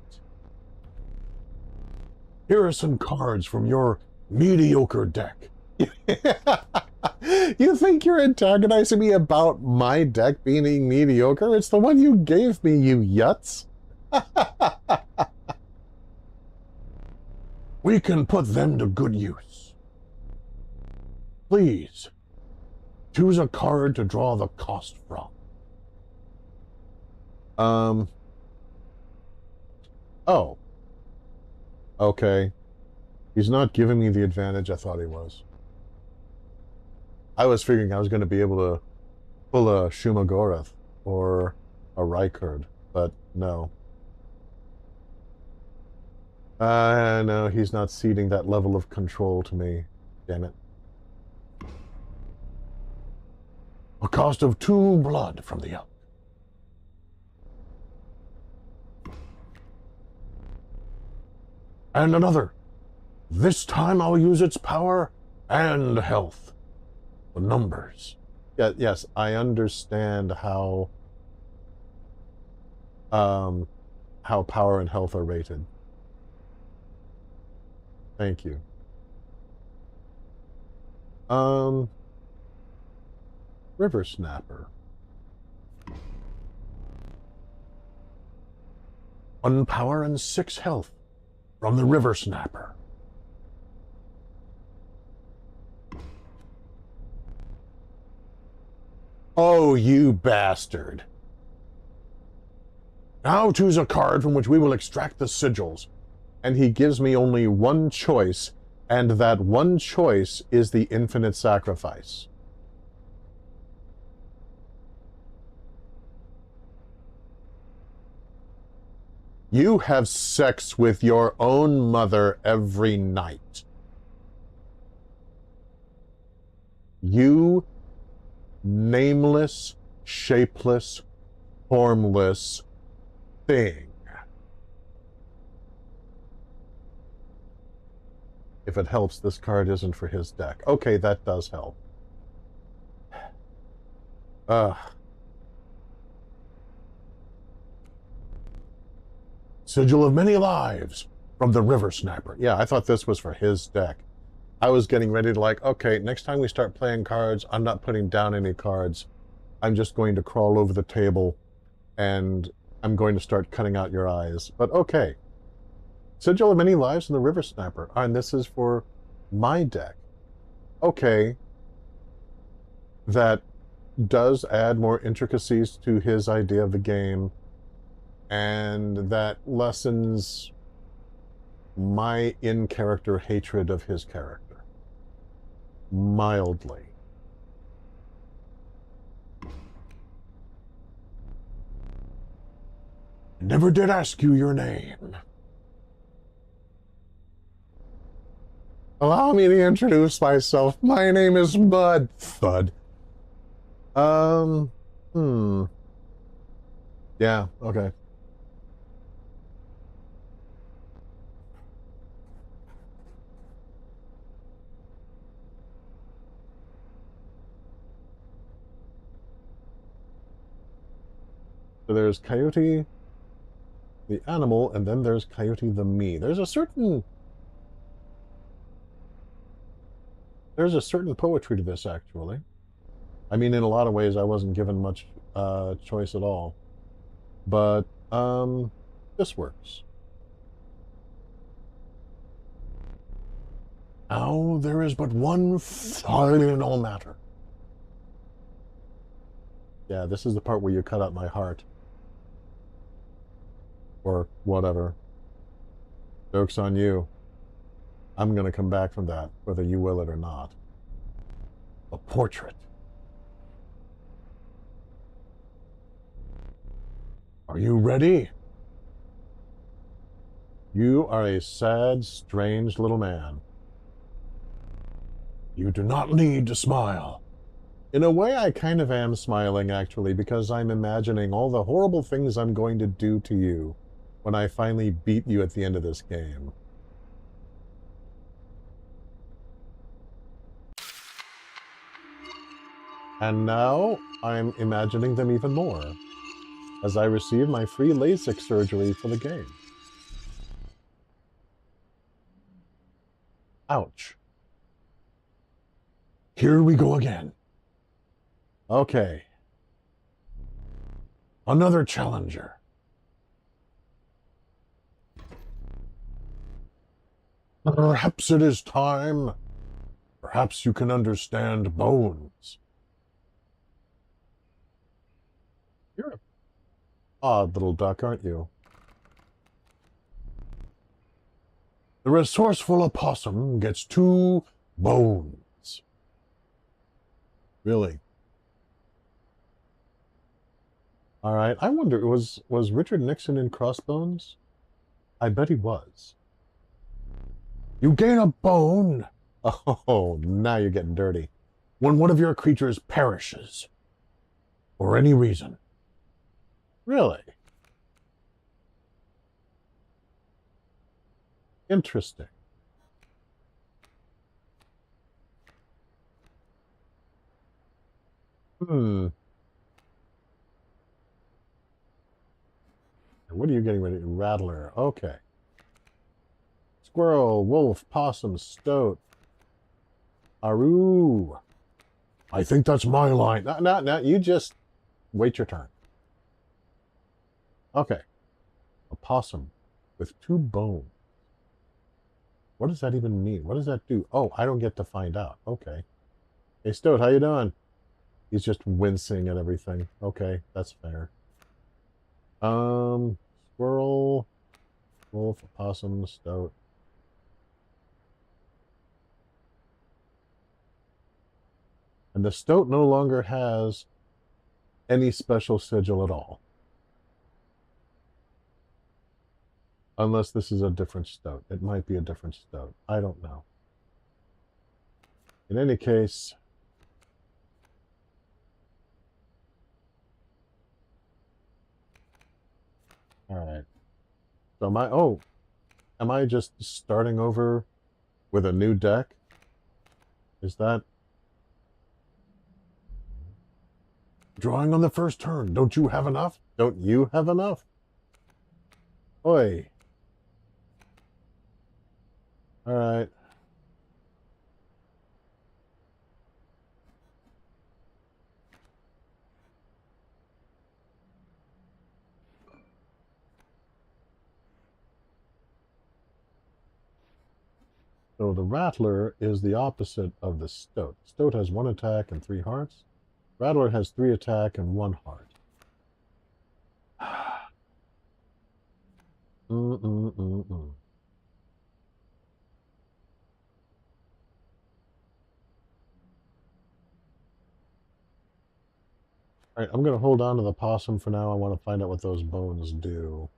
Here are some cards from your mediocre deck. You think you're antagonizing me about my deck being mediocre? It's the one you gave me, you yuts. We can put them to good use. Please, choose a card to draw the cost from. Oh. Okay. He's not giving me the advantage I thought he was. I was figuring I was going to be able to pull a Shumagorath or a Rykard, but no. No, he's not ceding that level of control to me. Damn it. A cost of 2 blood from the elk. And another. This time I'll use its power and health. The numbers. Yeah, yes, I understand how power and health are rated. Thank you. River Snapper. 1 power and 6 health from the River Snapper. Oh, you bastard. Now choose a card from which we will extract the sigils. And he gives me only one choice, and that one choice is the infinite sacrifice. You have sex with your own mother every night. You nameless, shapeless, formless thing. If it helps, this card isn't for his deck. Okay, that does help. Sigil of Many Lives from the River Snapper. Yeah, I thought this was for his deck. I was getting ready to like, okay, next time we start playing cards, I'm not putting down any cards. I'm just going to crawl over the table and I'm going to start cutting out your eyes. But okay. Sigil of Many Lives from the River Snapper. And this is for my deck. Okay. That does add more intricacies to his idea of the game. And that lessens my in-character hatred of his character. Mildly. Never did ask you your name. Allow me to introduce myself. My name is Bud. Thud. Yeah, okay. So there's Coyote, the animal, and then there's Coyote the me. There's a certain poetry to this, actually. I mean, in a lot of ways, I wasn't given much choice at all. But this works. Now there is but one final matter. Yeah, this is the part where you cut out my heart. Or whatever. Joke's on you. I'm going to come back from that, whether you will it or not. A portrait. Are you ready? You are a sad, strange little man. You do not need to smile. In a way, I kind of am smiling, actually, because I'm imagining all the horrible things I'm going to do to you when I finally beat you at the end of this game. And now, I'm imagining them even more, as I receive my free LASIK surgery for the game. Ouch. Here we go again. Okay. Another challenger. Perhaps it is time. Perhaps you can understand bones. You're an odd little duck, aren't you? The resourceful opossum gets 2 bones. Really? All right. I wonder, was Richard Nixon in Crossbones? I bet he was. You gain a bone. Oh, now you're getting dirty. When one of your creatures perishes. For any reason. Really? Interesting. What are you getting ready? Rattler. Okay. Squirrel, wolf, possum, stoat. Aru. I think that's my line. No, you just wait your turn. Okay. A possum with 2 bones. What does that even mean? What does that do? Oh, I don't get to find out. Okay. Hey, Stoat, how you doing? He's just wincing at everything. Okay, that's fair. Squirrel, wolf, opossum, stoat. And the stoat no longer has any special sigil at all. Unless this is a different stoat. It might be a different stoat. I don't know. In any case, all right. So am I just starting over with a new deck? Is that drawing on the first turn? Don't you have enough? Don't you have enough? Oi. All right. So the Rattler is the opposite of the Stoat. Stoat has 1 attack and 3 hearts. Rattler has 3 attack and 1 heart. All right, I'm going to hold on to the possum for now. I want to find out what those bones do.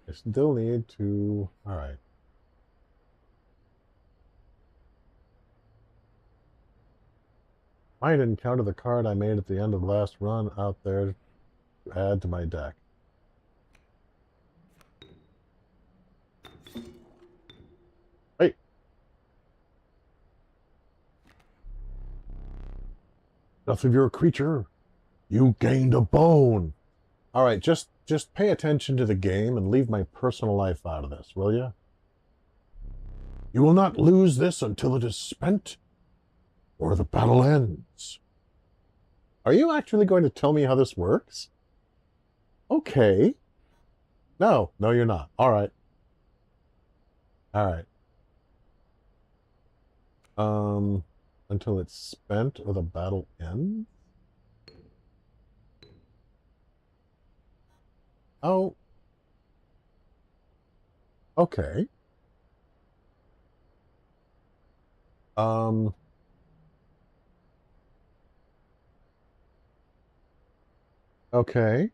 I still need to... All right. Might encounter the card I made at the end of the last run out there to add to my deck. Hey! Death of your creature. You gained a bone. All right, just pay attention to the game and leave my personal life out of this, will you? You will not lose this until it is spent or the battle ends. Are you actually going to tell me how this works? Okay. No, you're not. All right. All right. Until it's spent or the battle ends? Oh. Okay. Okay.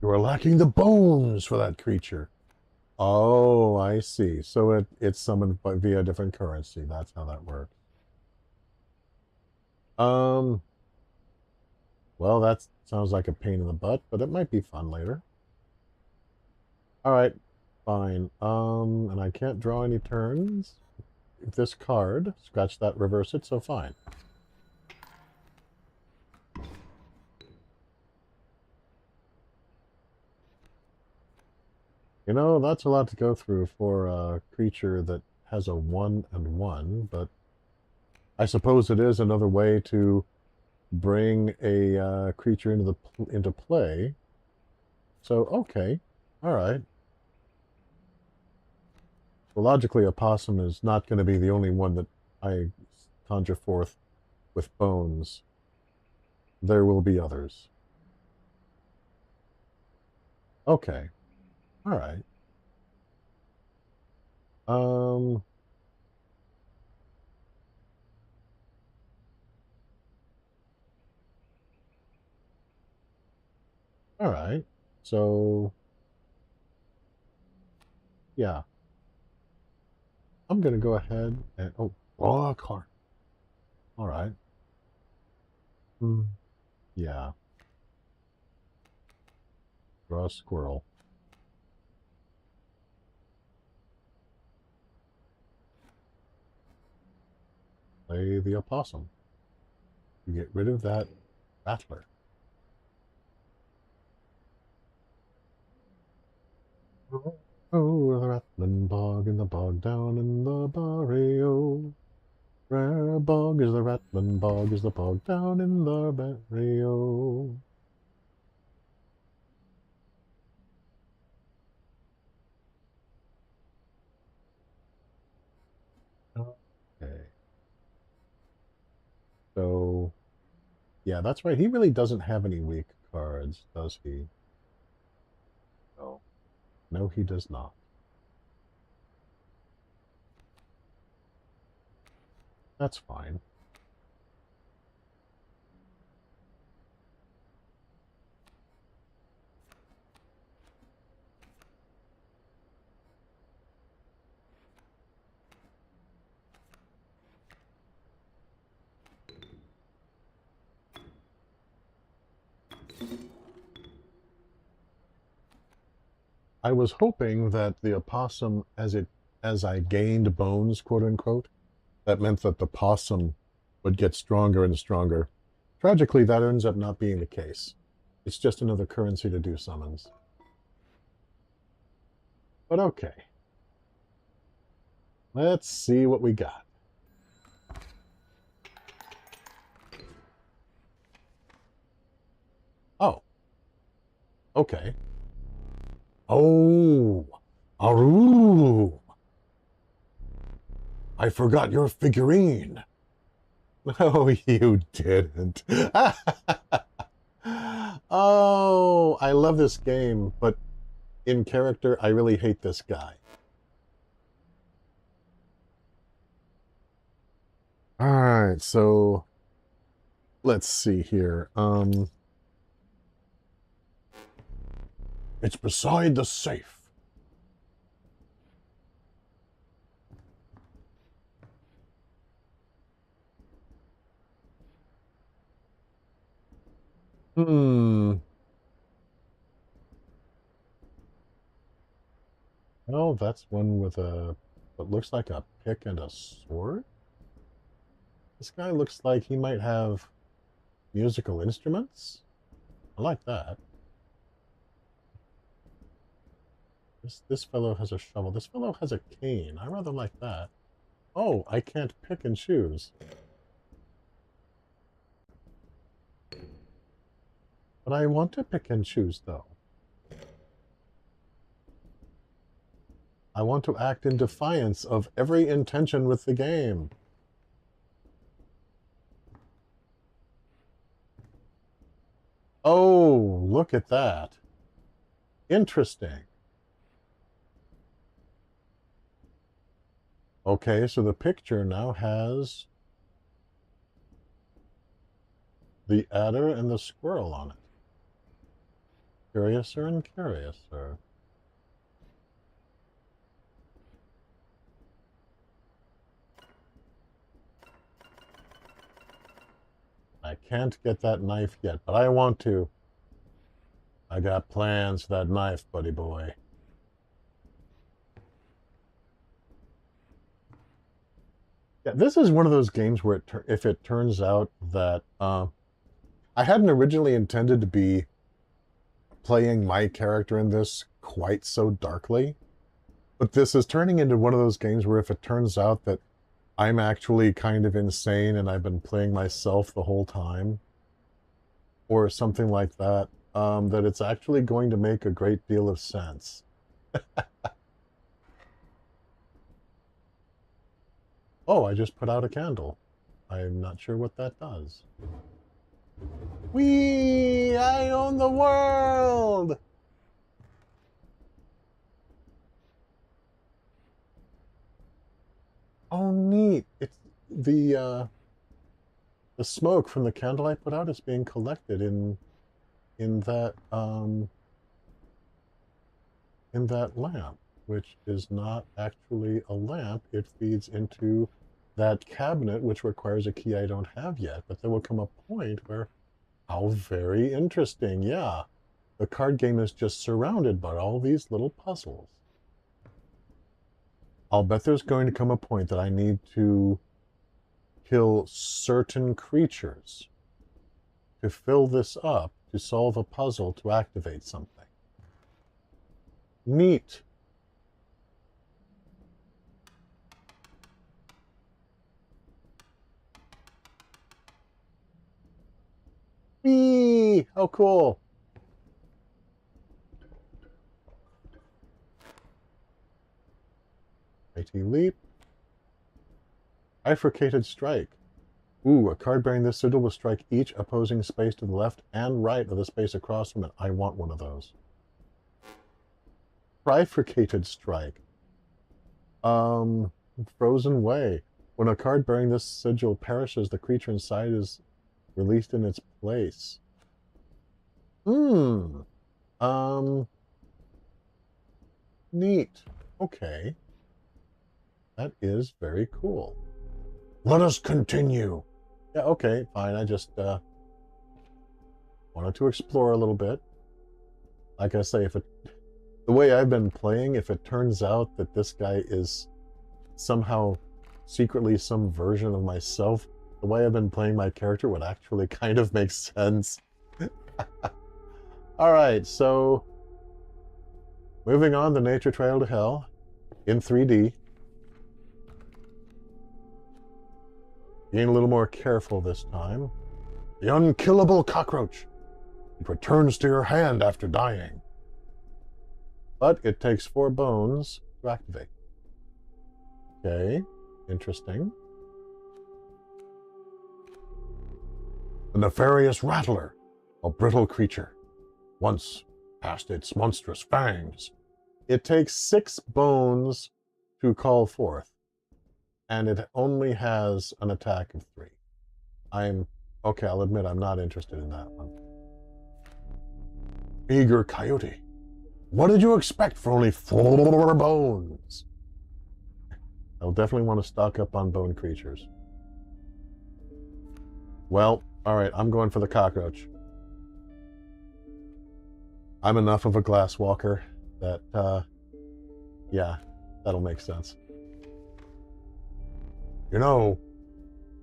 You are lacking the bones for that creature. Oh, I see. So it's summoned via a different currency. That's how that works. Well, that sounds like a pain in the butt, but it might be fun later. All right, fine. And I can't draw any turns. This card, scratch that, reverse it, so fine. You know, that's a lot to go through for a creature that has a 1 and 1, but I suppose it is another way to bring a creature into play. So, okay. All right. Well, logically, a possum is not going to be the only one that I conjure forth with bones. There will be others. Okay. All right. All right. So, yeah. I'm going to go ahead and... Oh, draw a card. All right. Yeah. Draw a squirrel. Play the opossum. You get rid of that rattler. Oh, the rattling bog in the bog down in the barrio. Bog is the rattling bog is the bog down in the barrio. Okay. So, yeah, that's right. He really doesn't have any weak cards, does he? No. No, he does not. That's fine. I was hoping that the opossum, as I gained bones, quote unquote, that meant that the possum would get stronger and stronger. Tragically, that ends up not being the case. It's just another currency to do summons. But okay. Let's see what we got. Oh. Okay. Oh. Aru. I forgot your figurine. No, you didn't. Oh, I love this game, but in character, I really hate this guy. All right, so let's see here. It's beside the safe. Hmm. Oh, that's one with what looks like a pick and a sword? This guy looks like he might have musical instruments. I like that. This fellow has a shovel. This fellow has a cane. I rather like that. Oh, I can't pick and choose. But I want to pick and choose, though. I want to act in defiance of every intention with the game. Oh, look at that. Interesting. Okay, so the picture now has the adder and the squirrel on it. Curiouser and curiouser. I can't get that knife yet, but I want to. I got plans for that knife, buddy boy. Yeah, this is one of those games where if it turns out that I hadn't originally intended to be playing my character in this quite so darkly, but this is turning into one of those games where if it turns out that I'm actually kind of insane and I've been playing myself the whole time, or something like that, that it's actually going to make a great deal of sense. Oh, I just put out a candle. I'm not sure what that does. Whee! I own the world! Oh, neat. It's the smoke from the candle I put out is being collected in that lamp, which is not actually a lamp. It feeds into that cabinet, which requires a key I don't have yet. But there will come a point where, how very interesting. Yeah, the card game is just surrounded by all these little puzzles. I'll bet there's going to come a point that I need to kill certain creatures to fill this up, to solve a puzzle, to activate something. Neat. 3D. How cool. Mighty Leap. Bifurcated Strike. Ooh, a card bearing this sigil will strike each opposing space to the left and right of the space across from it. I want one of those. Bifurcated Strike. Frozen Way. When a card bearing this sigil perishes, the creature inside is released in its place. Neat. Okay. That is very cool. Let us continue. Yeah, okay, fine. I just wanted to explore a little bit. Like I say, the way I've been playing, if it turns out that this guy is somehow secretly some version of myself, the way I've been playing my character would actually kind of make sense. Alright, so moving on, the Nature Trail to Hell in 3D. Being a little more careful this time. The unkillable cockroach. It returns to your hand after dying. But it takes 4 bones to activate. Okay, interesting. The nefarious rattler, a brittle creature, once past its monstrous fangs. It takes 6 bones to call forth, and it only has an attack of 3. Okay, I'll admit I'm not interested in that one. Eager Coyote. What did you expect for only 4 bones? I'll definitely want to stock up on bone creatures. Well, alright, I'm going for the cockroach. I'm enough of a glass walker that, yeah, that'll make sense. You know,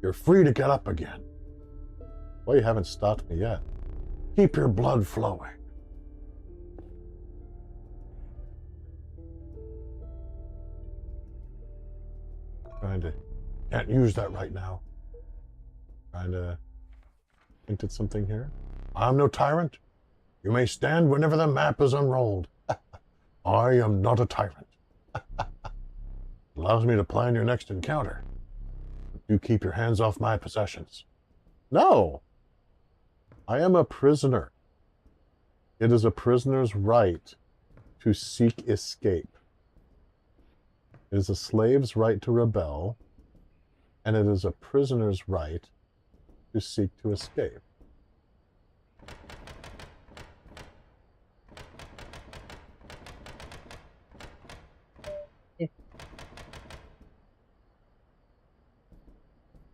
you're free to get up again. Well, you haven't stopped me yet. Keep your blood flowing. Can't use that right now. Trying to hint at something here. I'm no tyrant. You may stand whenever the map is unrolled. I am not a tyrant. Allows me to plan your next encounter. You keep your hands off my possessions. No! I am a prisoner. It is a prisoner's right to seek escape. It is a slave's right to rebel, and it is a prisoner's right to seek to escape.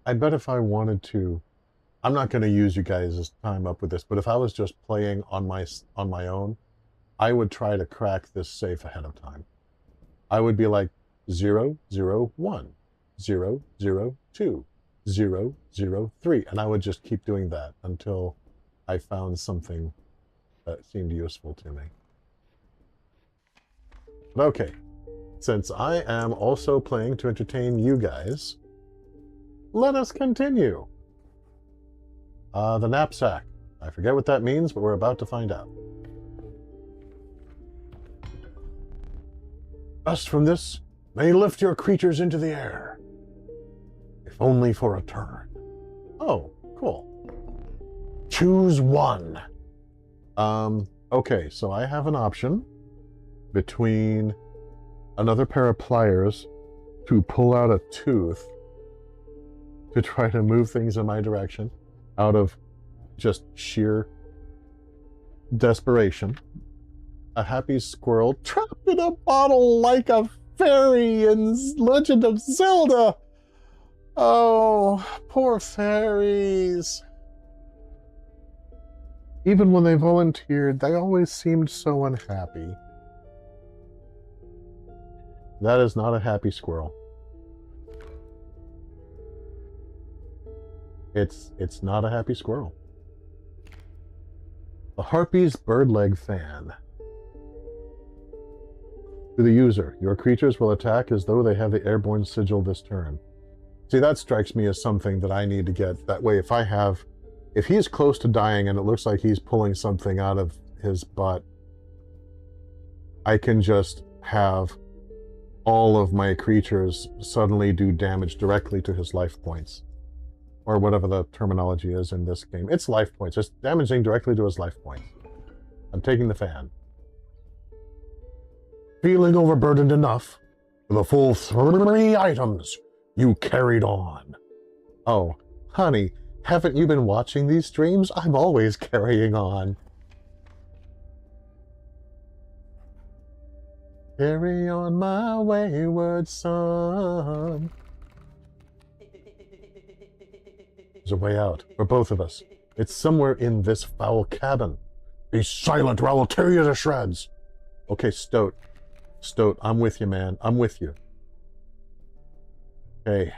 I bet if I wanted to, I'm not going to use you guys' time up with this, but if I was just playing on my own, I would try to crack this safe ahead of time. I would be like 0, 0, 1, 0, 0, 2, 0, 0, 3, and I would just keep doing that until I found something that seemed useful to me. But okay, since I am also playing to entertain you guys, let us continue. The knapsack. I forget what that means, but we're about to find out. Dust from this may lift your creatures into the air, if only for a turn. Oh, cool. Choose one. Okay, so I have an option between another pair of pliers to pull out a tooth to try to move things in my direction out of just sheer desperation. A happy squirrel trapped in a bottle like a fairy in Legend of Zelda. Oh, poor fairies. Even when they volunteered, they always seemed so unhappy. That is not a happy squirrel. It's not a happy squirrel. The Harpy's bird leg fan. To the user, your creatures will attack as though they have the airborne sigil this turn. See, that strikes me as something that I need to get. That way, if I have if he's close to dying and it looks like he's pulling something out of his butt, I can just have all of my creatures suddenly do damage directly to his life points. Or whatever the terminology is in this game. It's life points. Just damaging directly to his life points. I'm taking the fan. Feeling overburdened enough for the full 3 items you carried on. Oh, honey, haven't you been watching these streams? I'm always carrying on. Carry on my wayward son. There's a way out for both of us. It's somewhere in this foul cabin. Be silent or I will tear you to shreds. Okay, Stoat. Stoat, I'm with you, man. I'm with you. Okay.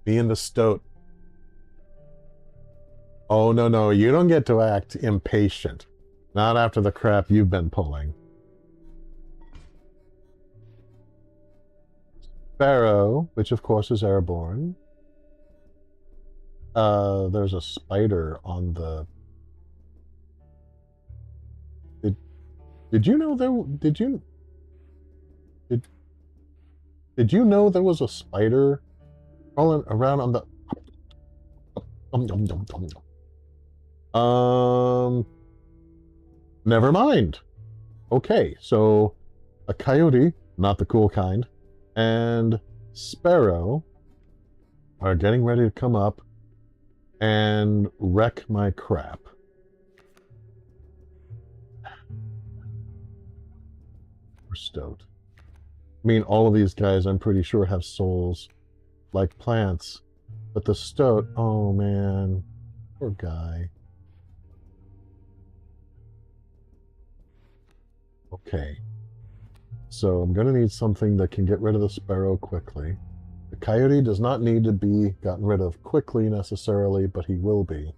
Be in the Stoat. Oh, no, no. You don't get to act impatient. Not after the crap you've been pulling. Sparrow, which of course is airborne. There's a spider on the... Did you know there... Did you know there was a spider crawling around on the... Never mind. Okay, so a coyote, not the cool kind, and Sparrow are getting ready to come up and wreck my crap. We're stoked. I mean, all of these guys, I'm pretty sure, have souls like plants, but the Stoat, oh man, poor guy. Okay, so I'm going to need something that can get rid of the Sparrow quickly. The Coyote does not need to be gotten rid of quickly necessarily, but he will be.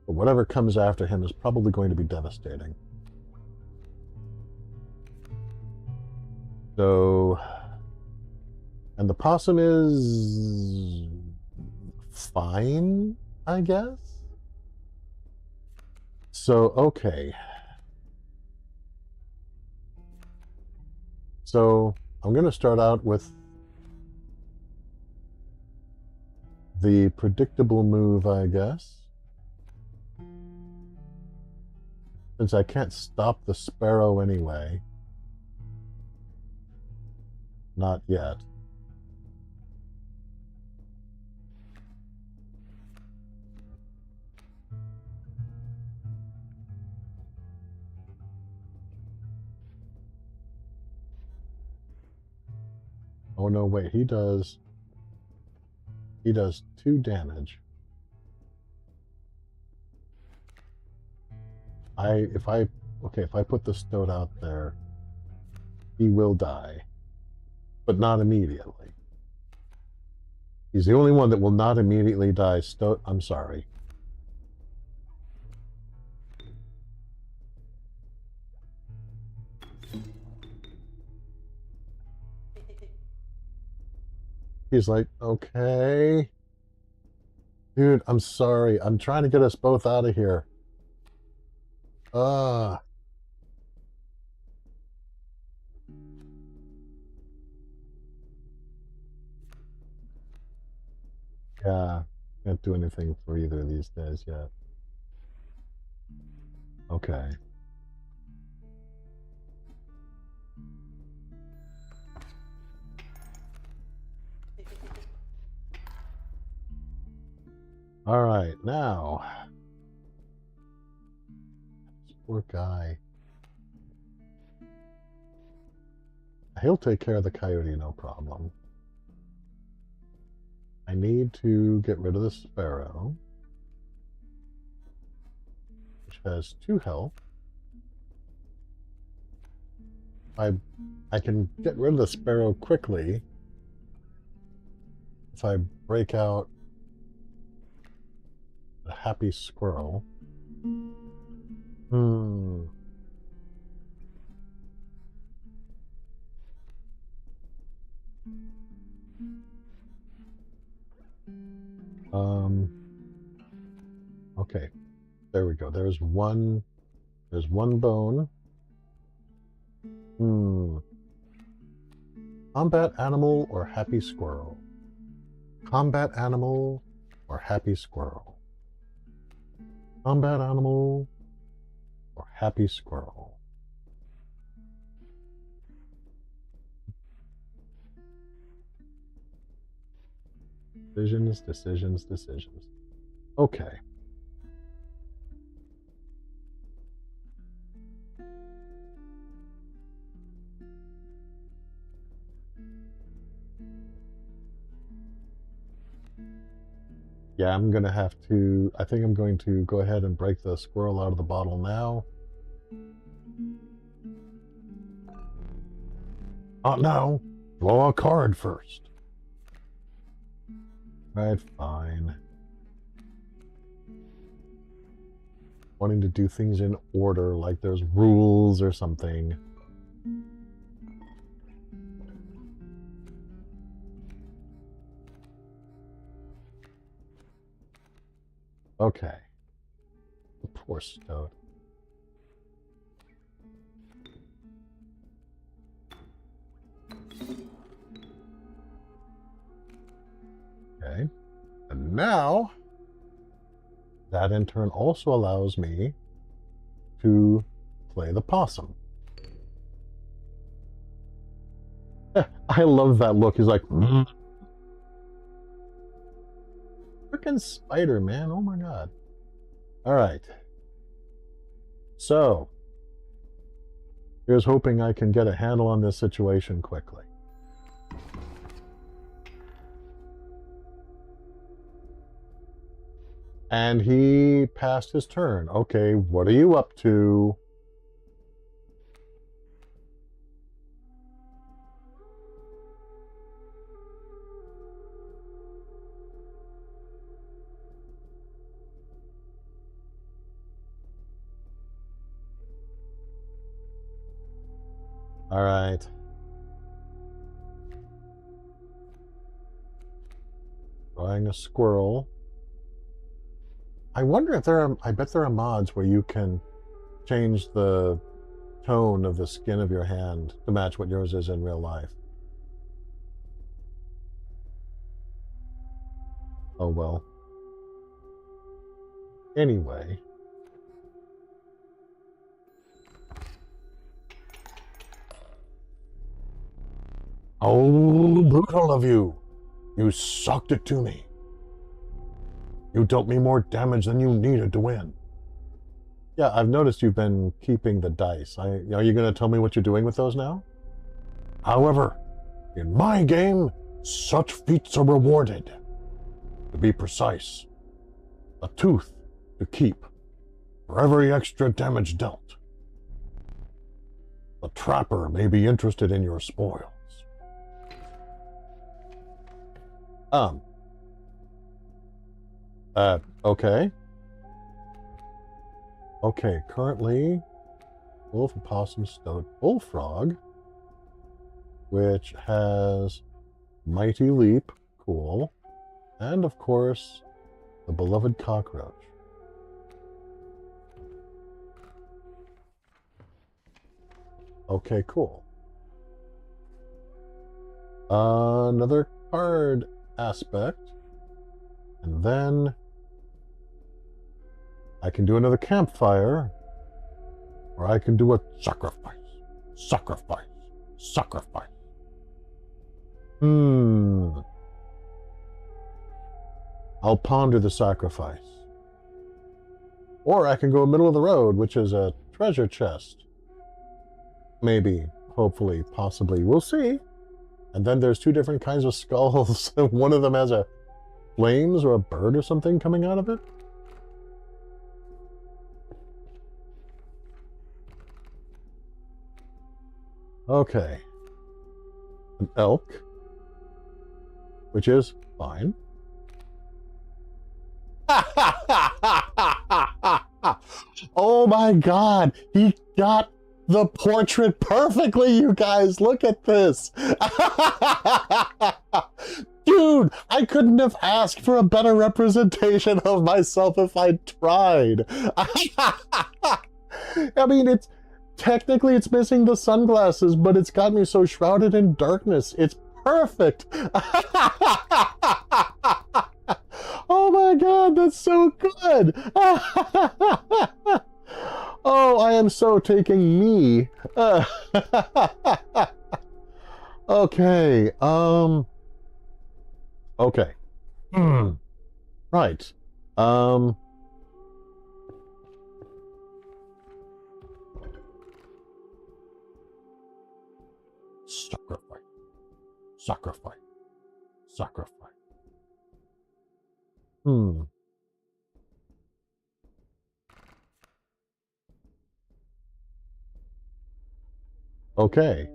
But whatever comes after him is probably going to be devastating. So, and the possum is fine, I guess? So, okay. So, I'm going to start out with the predictable move, I guess. Since I can't stop the Sparrow anyway. Not yet. Oh no, wait, he does 2 damage. If I put the Stoat out there, he will die. But not immediately. He's the only one that will not immediately die. Stoat, I'm sorry. He's like, okay. Dude, I'm sorry. I'm trying to get us both out of here. Yeah, can't do anything for either of these guys yet. Okay. All right, now. This poor guy. He'll take care of the Coyote, no problem. I need to get rid of the Sparrow, which has 2 health. I can get rid of the Sparrow quickly if I break out the Happy Squirrel. Okay, there we go. There's one bone. Combat animal or happy squirrel? Combat animal or happy squirrel? Combat animal or happy squirrel? Decisions, decisions, decisions. Okay. Yeah, I'm going to have to, I think I'm going to go ahead and break the squirrel out of the bottle now. Not now. Draw a card first. Right, fine. Wanting to do things in order, like there's rules or something. Okay. The poor Stoat. Okay. And now, that in turn also allows me to play the possum. I love that look. He's like, freaking spider, man. Oh my god. All right. So, here's hoping I can get a handle on this situation quickly. And he passed his turn. Okay, what are you up to? All right. Drawing a squirrel. I wonder if there are, I bet there are mods where you can change the tone of the skin of your hand to match what yours is in real life. Oh well. Anyway. Oh, brutal of you. You sucked it to me. You dealt me more damage than you needed to win. Yeah, I've noticed you've been keeping the dice. Are you going to tell me what you're doing with those now? However, in my game, such feats are rewarded. To be precise, a tooth to keep for every extra damage dealt. The trapper may be interested in your spoils. Okay. Okay, currently, wolf, opossum, stoat, bullfrog, which has mighty leap, cool, and of course, the beloved cockroach. Okay, cool. Another card aspect, and then I can do another campfire, or I can do a sacrifice. Sacrifice. Sacrifice. I'll ponder the sacrifice. Or I can go middle of the road, which is a treasure chest. Maybe, hopefully, possibly. We'll see. And then there's two different kinds of skulls. One of them has a flames or a bird or something coming out of it. Okay. An elk, which is fine. Oh my god, he got the portrait perfectly, you guys. Look at this. Dude, I couldn't have asked for a better representation of myself if I tried. I mean, it's technically it's missing the sunglasses, but it's got me so shrouded in darkness. It's perfect. Oh my God, that's so good. Oh, I am so taking me. Okay. Okay. Right. Sacrifice. Sacrifice. Sacrifice. Okay.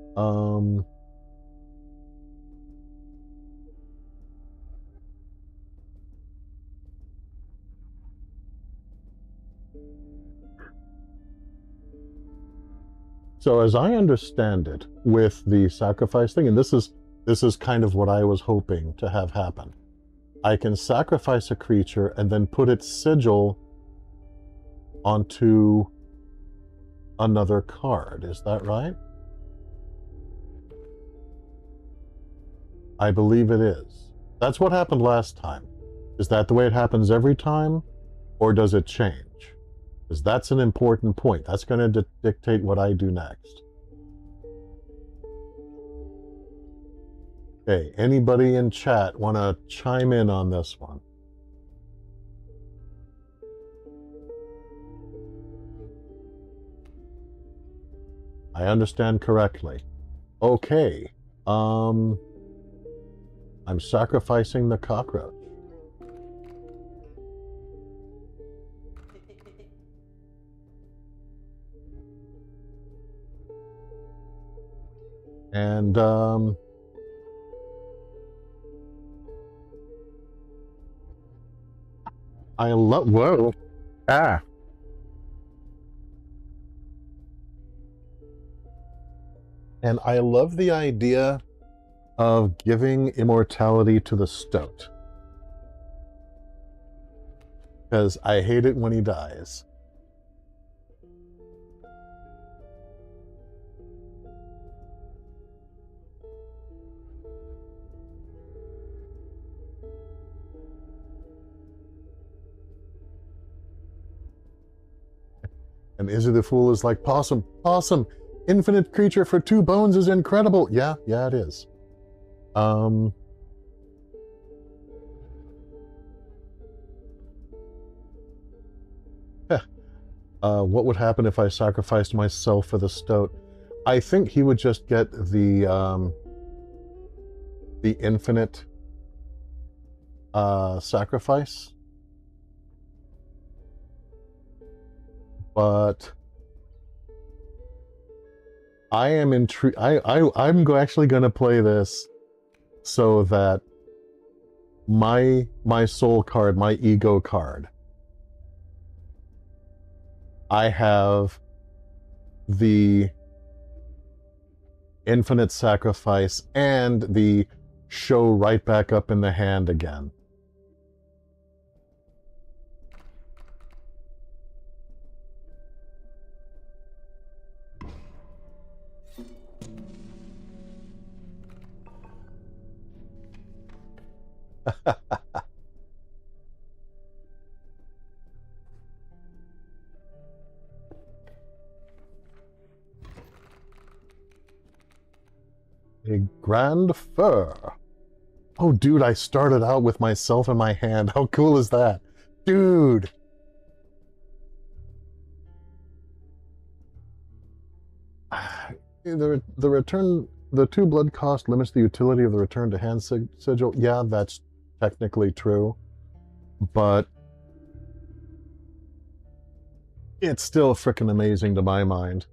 So as I understand it, with the sacrifice thing, and this is kind of what I was hoping to have happen. I can sacrifice a creature and then put its sigil onto another card. Is that right? I believe it is. That's what happened last time. Is that the way it happens every time, or does it change? Because that's an important point. That's going to dictate what I do next. Okay, anybody in chat want to chime in on this one? I understand correctly. Okay. I'm sacrificing the cockroach. And I love, whoa, ah. And I love the idea of giving immortality to the stoat. Because I hate it when he dies. And Izzy the Fool is like, Possum, Possum, infinite creature for 2 bones is incredible. Yeah, it is. What would happen if I sacrificed myself for the stoat? I think he would just get the infinite sacrifice. But I am intrigued. I'm actually going to play this so that my soul card, my ego card, I have the infinite sacrifice and the show right back up in the hand again. A grand fur. Oh, dude, I started out with myself in my hand. How cool is that? Dude. The return, the 2 blood cost limits the utility of the return to hand sigil. Yeah, that's technically true, but it's still frickin' amazing to my mind.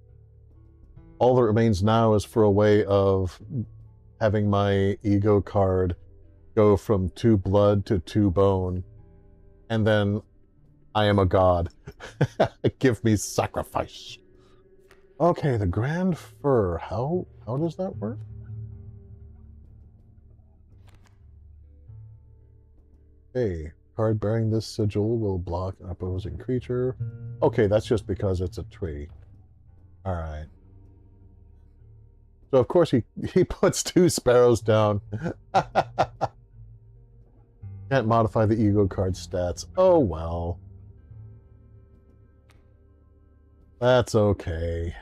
All that remains now is for a way of having my ego card go from 2 blood to 2 bone, and then I am a god. Give me sacrifice. Okay, the Grand Fur. How does that work? Hey, card bearing this sigil will block an opposing creature. Okay, that's just because it's a tree. Alright. So of course he puts 2 sparrows down. Can't modify the ego card stats. Oh well. That's okay.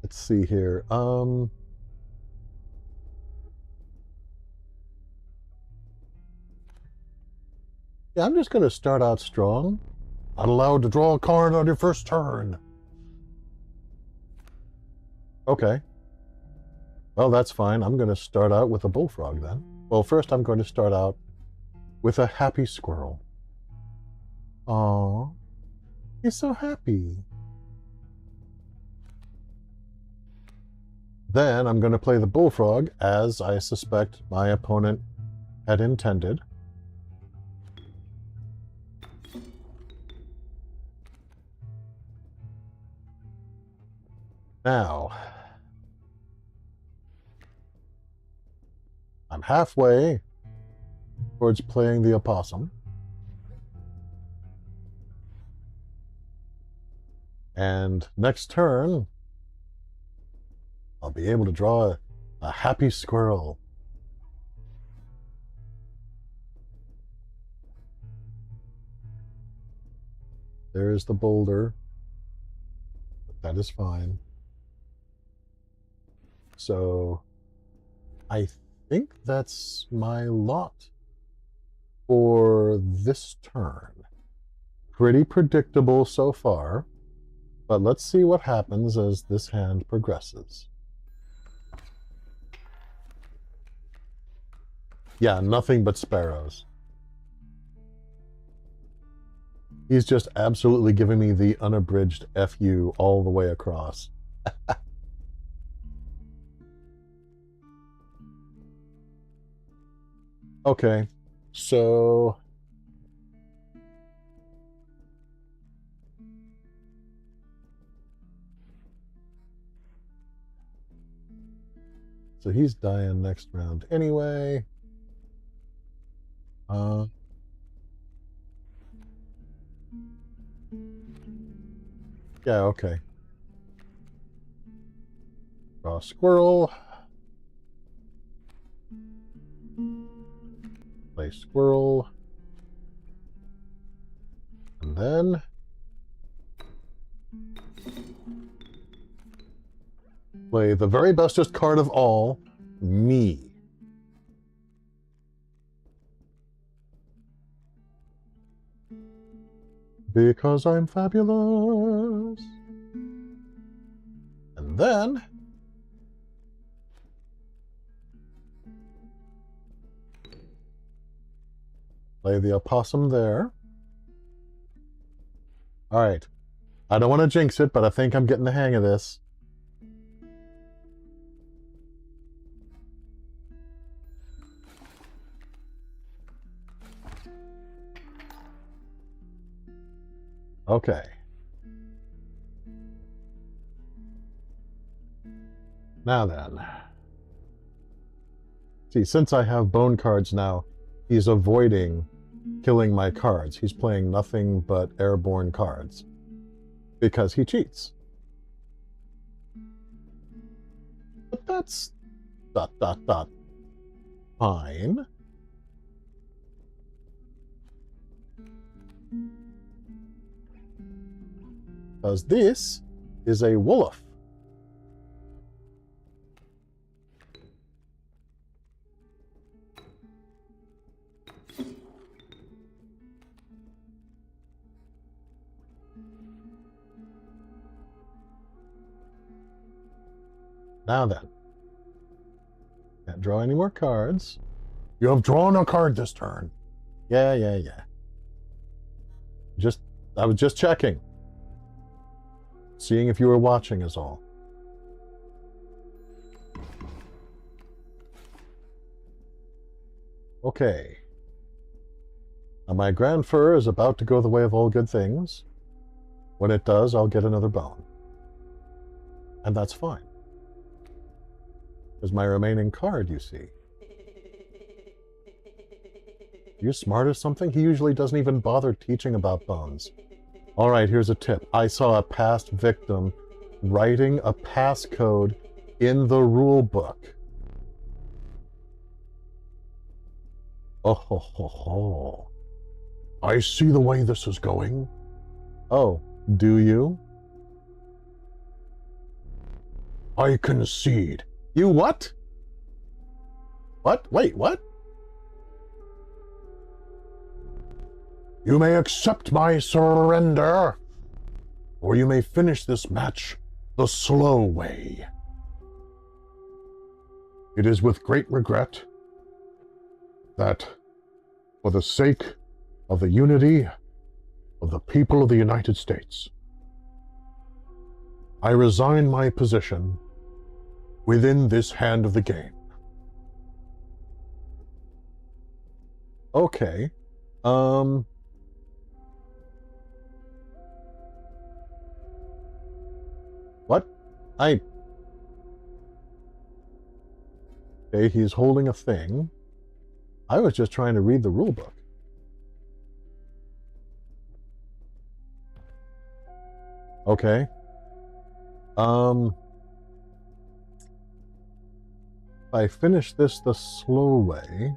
Let's see here. Yeah, I'm just gonna start out strong. Not allowed to draw a card on your first turn. Okay. Well, that's fine. I'm going to start out with a bullfrog then. Well, first I'm going to start out with a happy squirrel. Aww. He's so happy. Then I'm going to play the bullfrog, as I suspect my opponent had intended. Now, I'm halfway towards playing the opossum. And next turn, I'll be able to draw a happy squirrel. There's the boulder. But that is fine. So I think that's my lot for this turn. Pretty predictable so far, but let's see what happens as this hand progresses. Yeah, nothing but sparrows. He's just absolutely giving me the unabridged FU all the way across. Okay, so he's dying next round anyway. Yeah, okay. Draw a squirrel. Play squirrel. And then play the very bestest card of all, me. Because I'm fabulous. And then play the opossum there. All right. I don't want to jinx it, but I think I'm getting the hang of this. Okay. Now then. See, since I have bone cards now, he's avoiding killing my cards. He's playing nothing but airborne cards. Because he cheats. But that's... ... fine. Because this is a wolf. Now then. Can't draw any more cards. You have drawn a card this turn. Yeah. I was just checking. Seeing if you were watching is all. Okay. Now my grand fur is about to go the way of all good things. When it does, I'll get another bone. And that's fine. There's my remaining card, you see. Are you smart or something? He usually doesn't even bother teaching about bones. Alright, here's a tip. I saw a past victim writing a passcode in the rule book. Oh ho ho ho. I see the way this is going. Oh, do you? I concede. You what? What? Wait, what? You may accept my surrender, or you may finish this match the slow way. It is with great regret that, for the sake of the unity of the people of the United States, I resign my position within this hand of the game. Okay. What? Okay, he's holding a thing. I was just trying to read the rule book. Okay. If I finish this the slow way,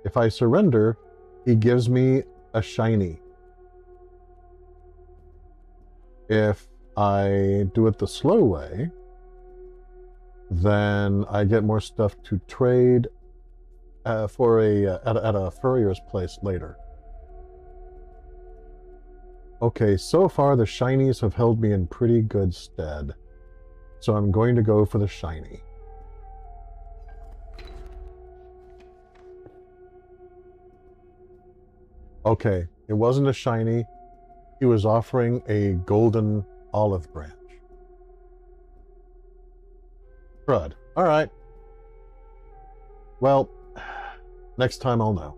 if I surrender, he gives me a shiny. If I do it the slow way, then I get more stuff to trade for at a furrier's place later. Okay, so far the shinies have held me in pretty good stead, so I'm going to go for the shiny. Okay, it wasn't a shiny. He was offering a golden olive branch. Crud. All right. Well, next time I'll know.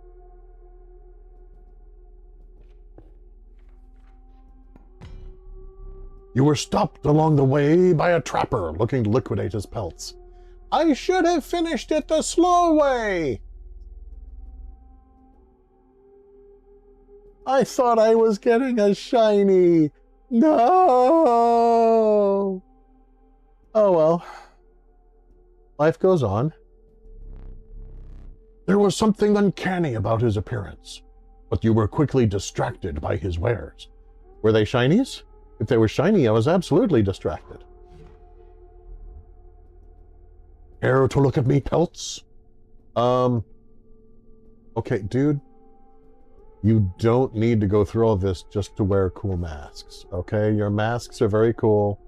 You were stopped along the way by a trapper looking to liquidate his pelts. I should have finished it the slow way. I thought I was getting a shiny. No. Oh well. Life goes on. There was something uncanny about his appearance, but you were quickly distracted by his wares. Were they shinies? If they were shiny, I was absolutely distracted. Care to look at me, pelts? Okay, dude. You don't need to go through all this just to wear cool masks, okay? Your masks are very cool.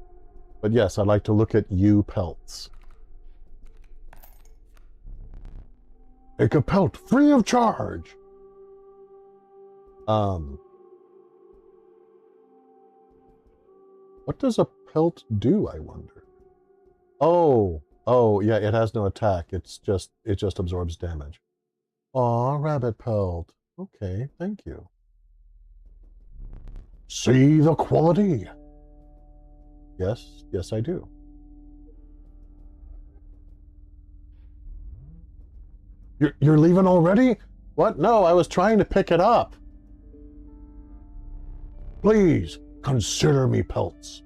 But yes, I'd like to look at you pelts. Take a pelt free of charge. What does a pelt do, I wonder? Oh, yeah, it has no attack. It just absorbs damage. Aw, rabbit pelt. Okay, thank you. See the quality? Yes, I do. You're leaving already? What? No, I was trying to pick it up. Please, consider me, pelts.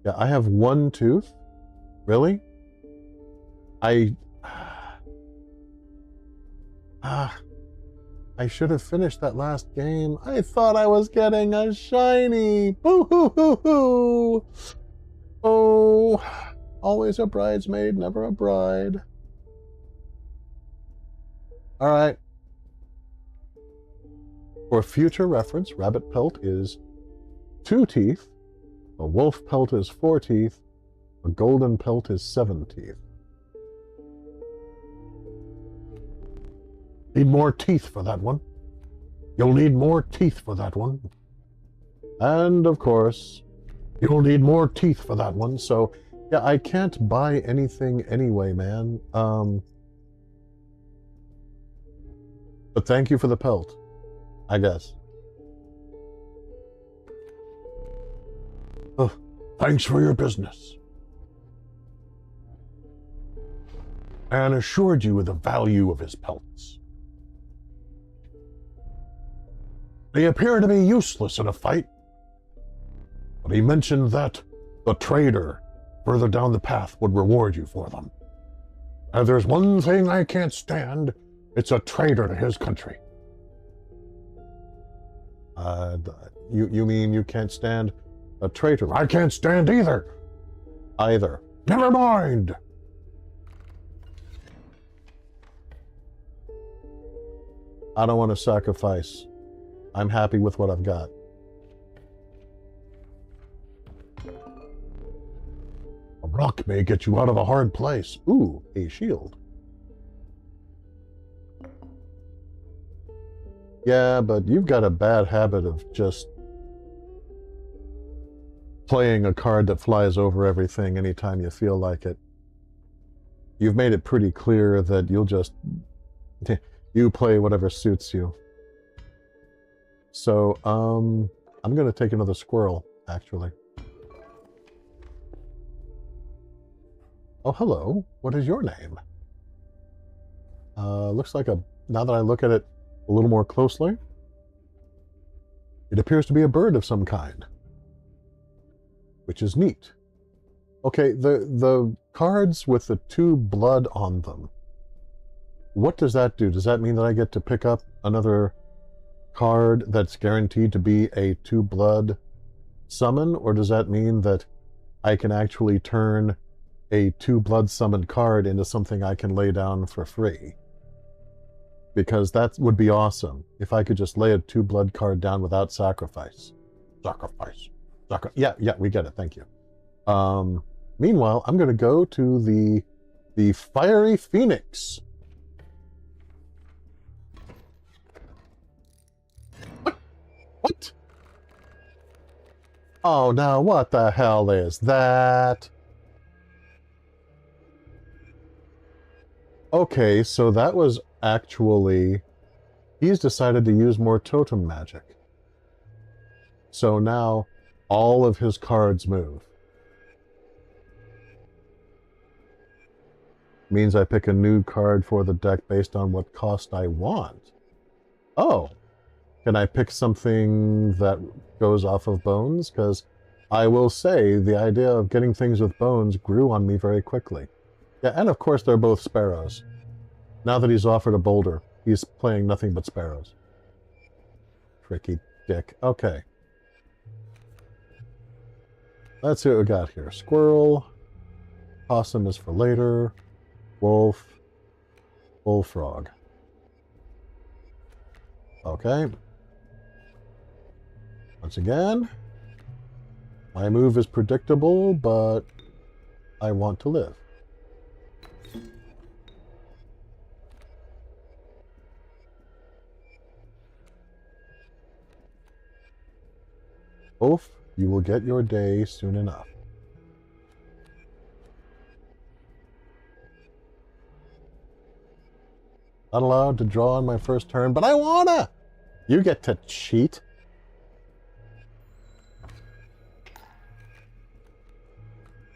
Yeah, I have one tooth. Really? I should have finished that last game. I thought I was getting a shiny. Boo-hoo-hoo-hoo. Oh, always a bridesmaid, never a bride. All right. For future reference, rabbit pelt is 2 teeth. A wolf pelt is 4 teeth. A golden pelt is 7 teeth. Need more teeth for that one. You'll need more teeth for that one. And, of course, you'll need more teeth for that one. So, yeah, I can't buy anything anyway, man. But thank you for the pelt, I guess. Oh, thanks for your business. And assured you of the value of his pelts. They appear to be useless in a fight, but he mentioned that the trader further down the path would reward you for them. And there's one thing I can't stand, it's a traitor to his country. You mean you can't stand a traitor? I can't stand either. Either. Never mind. I don't want to sacrifice. I'm happy with what I've got. A rock may get you out of a hard place. Ooh, a shield. Yeah, but you've got a bad habit of just playing a card that flies over everything anytime you feel like it. You've made it pretty clear that you'll just... you play whatever suits you. So, I'm going to take another squirrel, actually. Oh, hello. What is your name? Looks like now that I look at it a little more closely, it appears to be a bird of some kind, which is neat. Okay, the cards with the 2 blood on them, what does that do? Does that mean that I get to pick up another card that's guaranteed to be a 2 blood summon, or does that mean that I can actually turn a 2 blood summoned card into something I can lay down for free? Because that would be awesome if I could just lay a 2 blood card down without sacrifice. Yeah, we get it. Thank you. Meanwhile, I'm going to go to the Fiery Phoenix. What? Oh, now what the hell is that? Okay, so that was actually... he's decided to use more totem magic. So now all of his cards move. Means I pick a new card for the deck based on what cost I want. Oh. Can I pick something that goes off of bones? Because I will say the idea of getting things with bones grew on me very quickly. Yeah, and of course they're both sparrows. Now that he's offered a boulder, he's playing nothing but sparrows. Tricky dick. Okay. Let's see what we got here. Squirrel. Possum is for later. Wolf. Bullfrog. Okay. Once again, my move is predictable, but I want to live. Wolf, you will get your day soon enough. Not allowed to draw on my first turn, but I wanna! You get to cheat.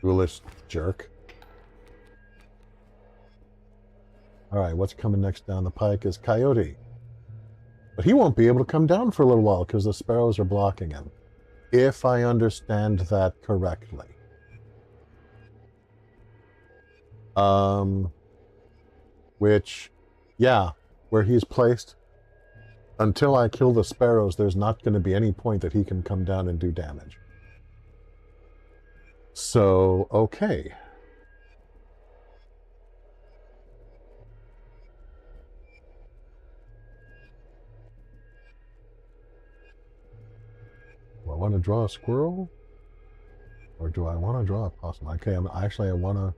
Foolish jerk. Alright, what's coming next down the pike is Coyote. But he won't be able to come down for a little while because the sparrows are blocking him. If I understand that correctly. Which, yeah, where he's placed, until I kill the sparrows, there's not going to be any point that he can come down and do damage. So, okay. Do I want to draw a squirrel? Or do I want to draw a possum? Okay, I want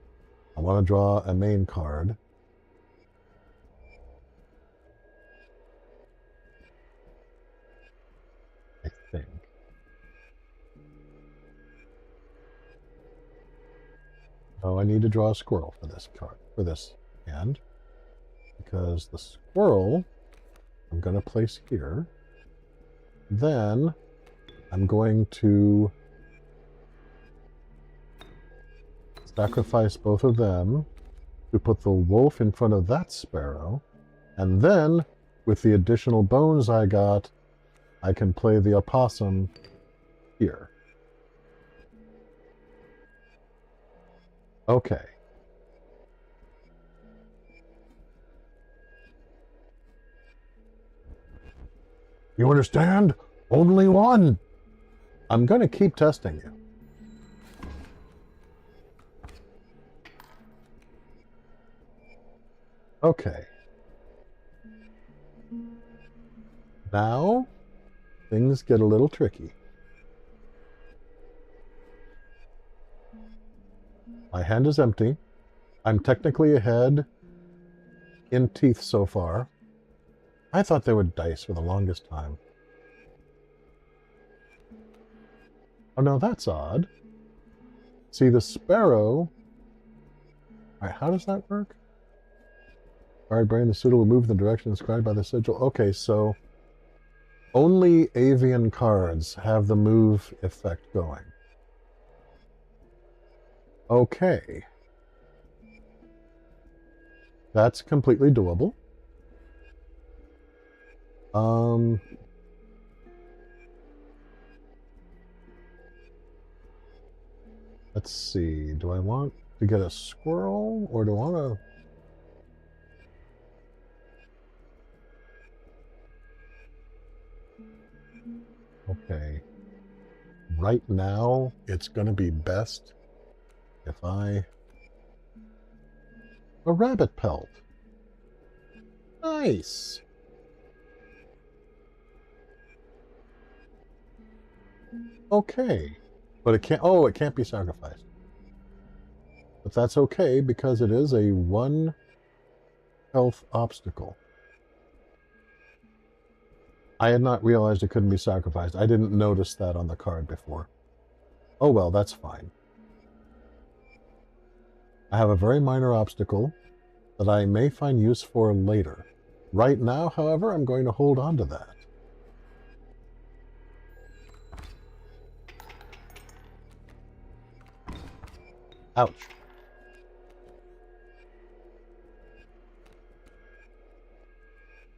to draw a main card. think. Oh, I need to draw a squirrel for this card, for this hand. Because the squirrel I'm going to place here. Then I'm going to sacrifice both of them to put the wolf in front of that sparrow. And then, with the additional bones I got, I can play the opossum here. Okay. You understand? Only one. I'm going to keep testing you. Okay. Now, things get a little tricky. My hand is empty. I'm technically ahead in teeth so far. I thought they were dice for the longest time. Oh, no, that's odd. See, the sparrow... All right, how does that work? Alright, brain, the pseudo will move in the direction described by the sigil. Okay, so only avian cards have the move effect going. Okay. That's completely doable. Let's see. Do I want to get a squirrel, or do I want to... Okay. Right now, it's going to be best if I... A rabbit pelt. Nice. Okay. But it can't... Oh, it can't be sacrificed. But that's okay, because it is a 1 health obstacle. I had not realized it couldn't be sacrificed. I didn't notice that on the card before. Oh well, that's fine. I have a very minor obstacle that I may find use for later. Right now, however, I'm going to hold on to that. Ouch.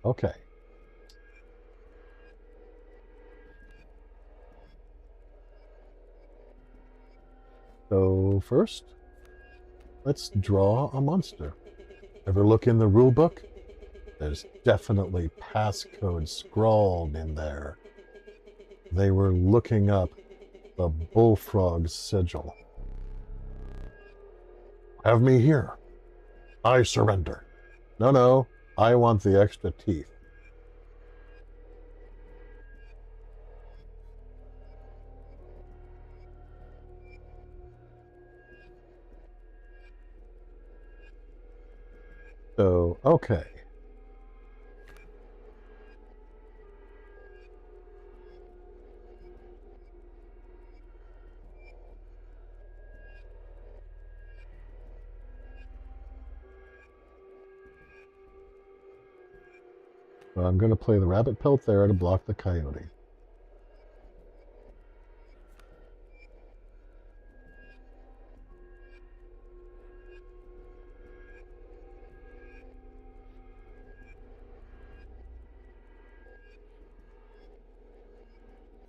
Okay. So first, let's draw a monster. Ever look in the rule book? There's definitely passcode scrawled in there. They were looking up the bullfrog sigil. Have me here. I surrender. No, I want the extra teeth. So, okay. So I'm going to play the rabbit pelt there to block the coyote.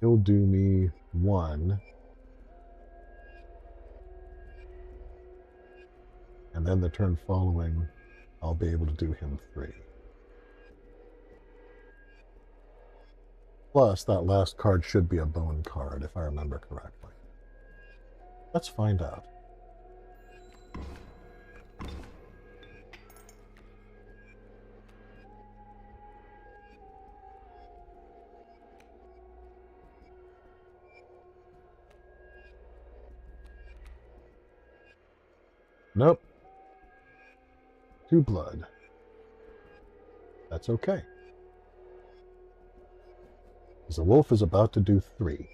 He'll do me 1. And then the turn following, I'll be able to do him 3. Plus, that last card should be a bone card, if I remember correctly. Let's find out. Nope. 2 blood. That's okay. Because the wolf is about to do 3.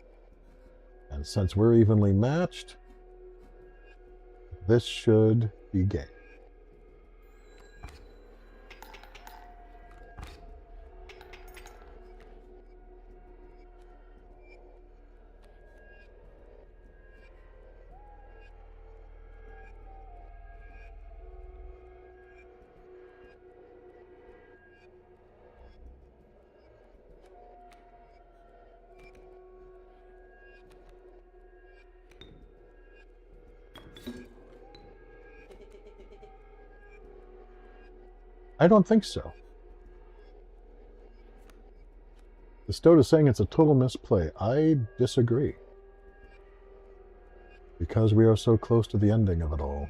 And since we're evenly matched, this should be game. I don't think so. The Stoat is saying it's a total misplay. I disagree. Because we are so close to the ending of it all.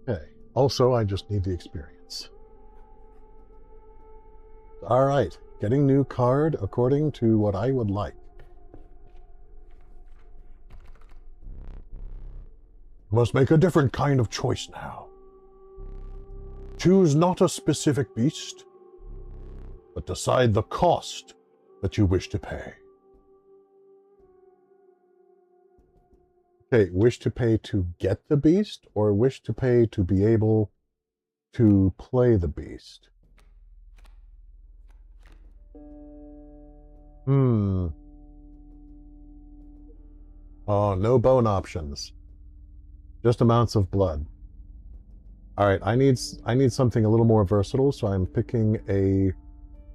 Okay. Also, I just need the experience. All right. Getting new card according to what I would like. Must make a different kind of choice now. Choose not a specific beast, but decide the cost that you wish to pay. Okay, wish to pay to get the beast, or wish to pay to be able to play the beast? Oh, no bone options. Just amounts of blood. All right, I need something a little more versatile, so I'm picking a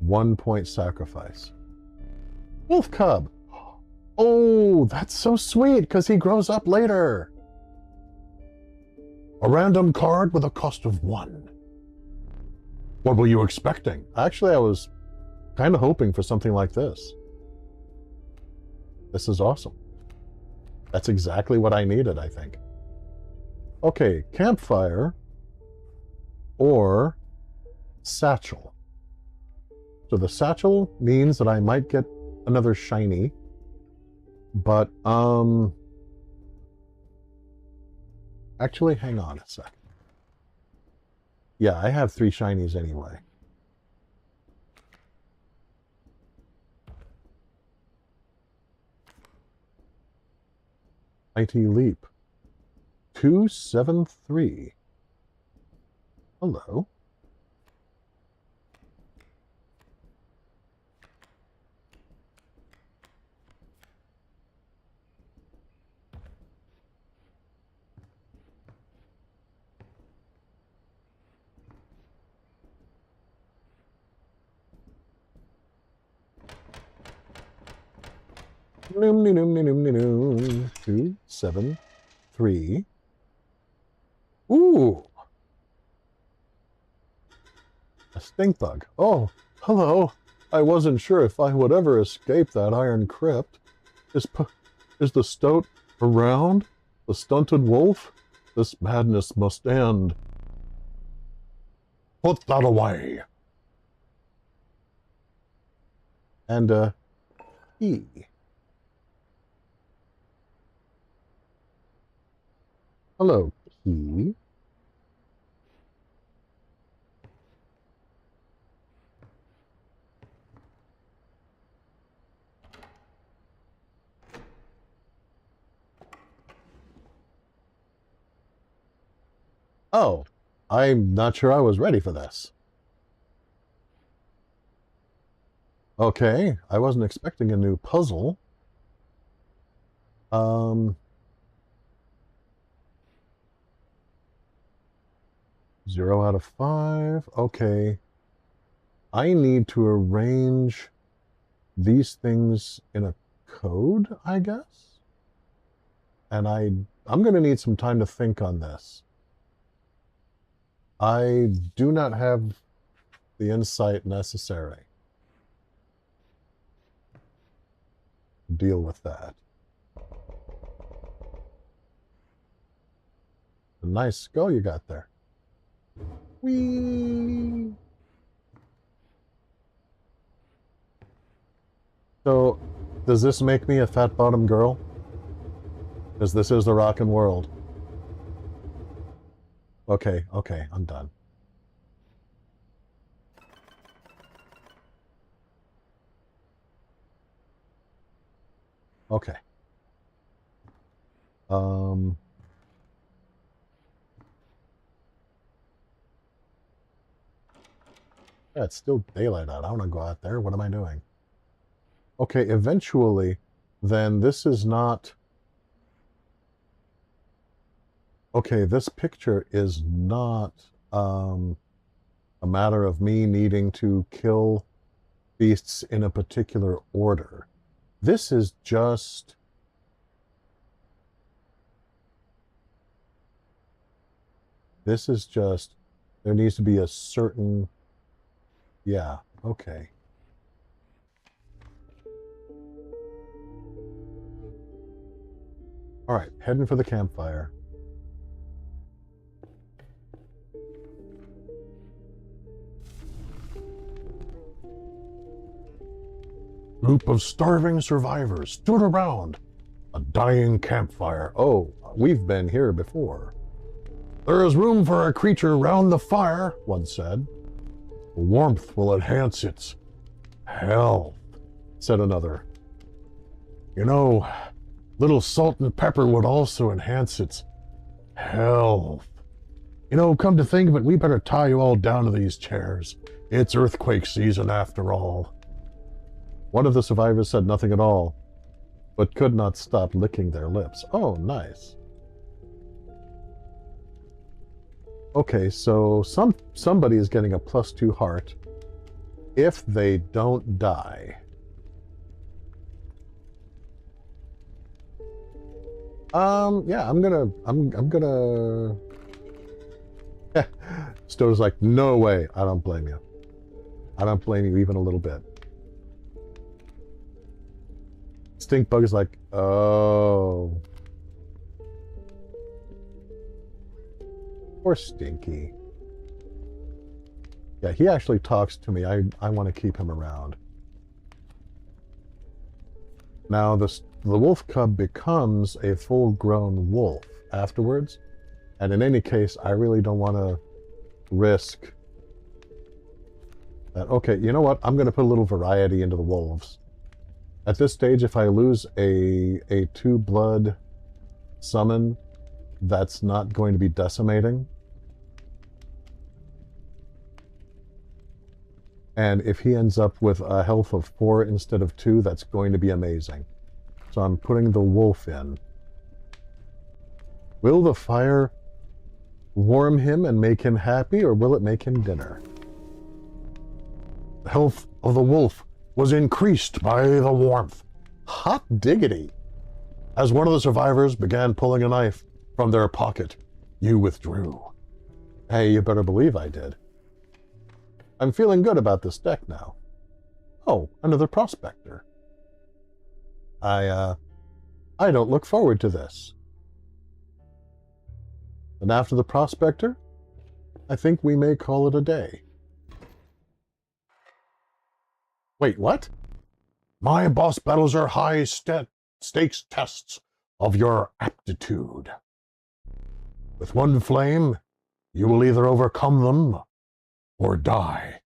1-point sacrifice. Wolf cub. Oh, that's so sweet, because he grows up later. A random card with a cost of 1. What were you expecting? Actually, I was kind of hoping for something like this. This is awesome. That's exactly what I needed, I think. Okay, campfire or satchel. So the satchel means that I might get another shiny. But, actually, hang on a second. Yeah, I have 3 shinies anyway. Mighty Leap. 273. Hello. Noom, noom, noom, noom, noom, noom. 2, 7, 3. Ooh! A stink bug. Oh, hello. I wasn't sure if I would ever escape that iron crypt. Is the Stoat around? The stunted wolf? This madness must end. Put that away. And, E. Hello, key. Oh, I'm not sure I was ready for this. Okay, I wasn't expecting a new puzzle. 0 out of 5. Okay. I need to arrange these things in a code, I guess? And I'm going to need some time to think on this. I do not have the insight necessary. deal with that. A nice skull you got there. Whee! So, does this make me a fat bottom girl? Because this is the rockin' world. Okay, okay, I'm done. Okay. Yeah, it's still daylight out. I don't want to go out there. What am I doing? Okay, eventually, then this is not... Okay, this picture is not a matter of me needing to kill beasts in a particular order. This is just... This is just... There needs to be a certain... Yeah, okay. All right, heading for the campfire. Group of starving survivors stood around a dying campfire. Oh, we've been here before. There is room for a creature round the fire, one said. Warmth will enhance its health, said another. You know, little salt and pepper would also enhance its health. You know, come to think of it, we better tie you all down to these chairs. It's earthquake season after all. One of the survivors said nothing at all, but could not stop licking their lips. Oh, nice. Okay, so somebody is getting a +2 heart if they don't die. Yeah, I'm gonna Stowe's like, no way. I don't blame you. I don't blame you even a little bit. Stinkbug is like, oh. Poor Stinky. Yeah, he actually talks to me. I want to keep him around. Now, the wolf cub becomes a full-grown wolf afterwards. And in any case, I really don't want to risk that. Okay, you know what? I'm going to put a little variety into the wolves. At this stage, if I lose a 2-blood summon, that's not going to be decimating. And if he ends up with a health of 4 instead of 2, that's going to be amazing. So I'm putting the wolf in. Will the fire warm him and make him happy, or will it make him dinner? The health of the wolf was increased by the warmth. Hot diggity! As one of the survivors began pulling a knife from their pocket, you withdrew. Hey, you better believe I did. I'm feeling good about this deck now. Oh, another prospector. I don't look forward to this. And after the prospector, I think we may call it a day. Wait, what? My boss battles are high-stakes tests of your aptitude. With one flame, you will either overcome them or die.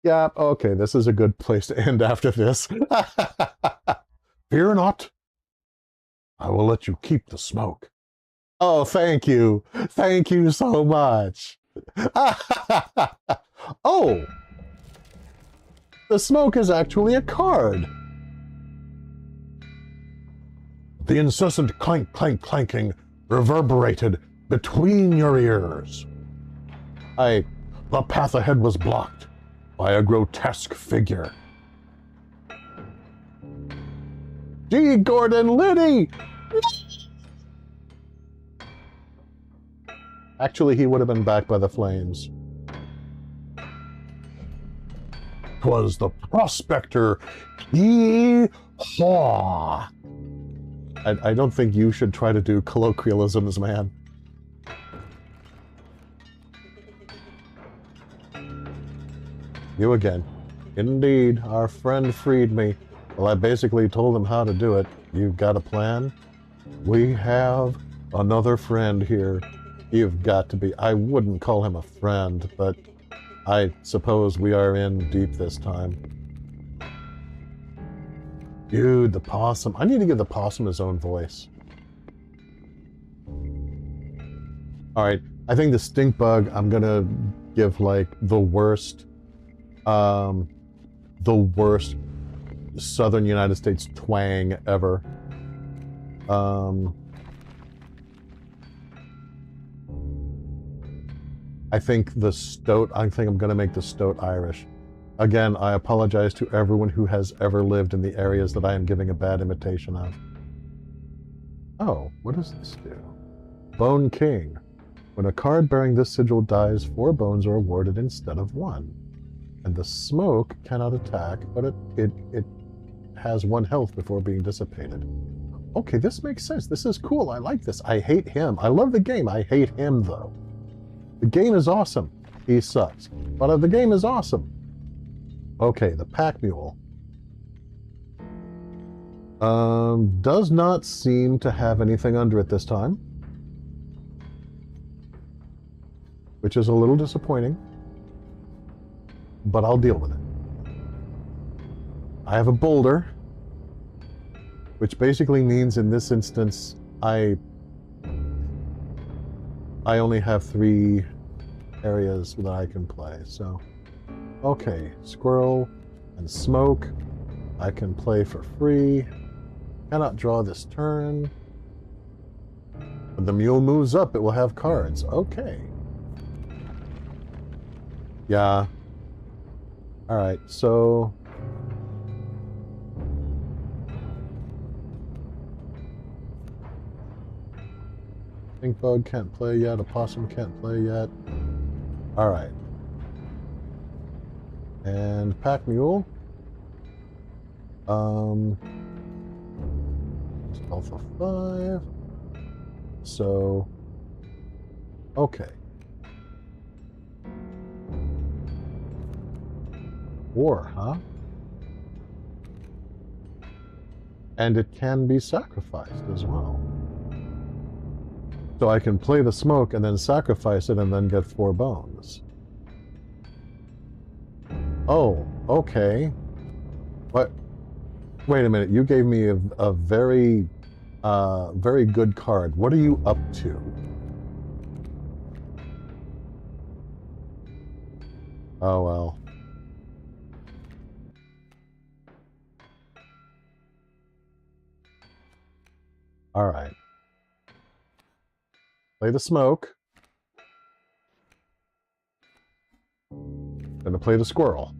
Yeah, okay, this is a good place to end after this. Fear not. I will let you keep the smoke. Oh, thank you. Thank you so much. Oh! The smoke is actually a card. The incessant clank, clank, clanking reverberated between your ears. The path ahead was blocked by a grotesque figure. G. Gordon Liddy! Actually, he would have been back by the flames. was the prospector Hee-haw. I don't think you should try to do colloquialisms, man. You again. Indeed, our friend freed me. Well, I basically told him how to do it. You've got a plan? We have another friend here. You've got to be... I wouldn't call him a friend, but I suppose we are in deep this time. Dude, the possum. I need to give the possum his own voice. Alright, I think the stink bug, I'm gonna give, like, the worst Southern United States twang ever. I think I'm gonna make the stoat Irish. Again, I apologize to everyone who has ever lived in the areas that I am giving a bad imitation of. Oh, what does this do? Bone King. When a card bearing this sigil dies, 4 bones are awarded instead of 1. And the smoke cannot attack, but it has 1 health before being dissipated. Okay, this makes sense. This is cool. I like this. I hate him. I love the game. I hate him, though. The game is awesome. He sucks. But the game is awesome. Okay, the pack mule. Does not seem to have anything under it this time. Which is a little disappointing. But I'll deal with it. I have a boulder. Which basically means in this instance, I only have 3 areas that I can play, so... Okay, squirrel and smoke. I can play for free. Cannot draw this turn. When the mule moves up, it will have cards. Okay. Yeah. Alright, so... Pink bug can't play yet. Opossum can't play yet. Alright. And pack mule. Health of 5. So, okay. War, huh? And it can be sacrificed as well. So I can play the smoke and then sacrifice it and then get 4 bones. Oh, okay. What? Wait a minute, you gave me a very, very good card. What are you up to? Oh, well. All right. Play the smoke. Gonna play the squirrel.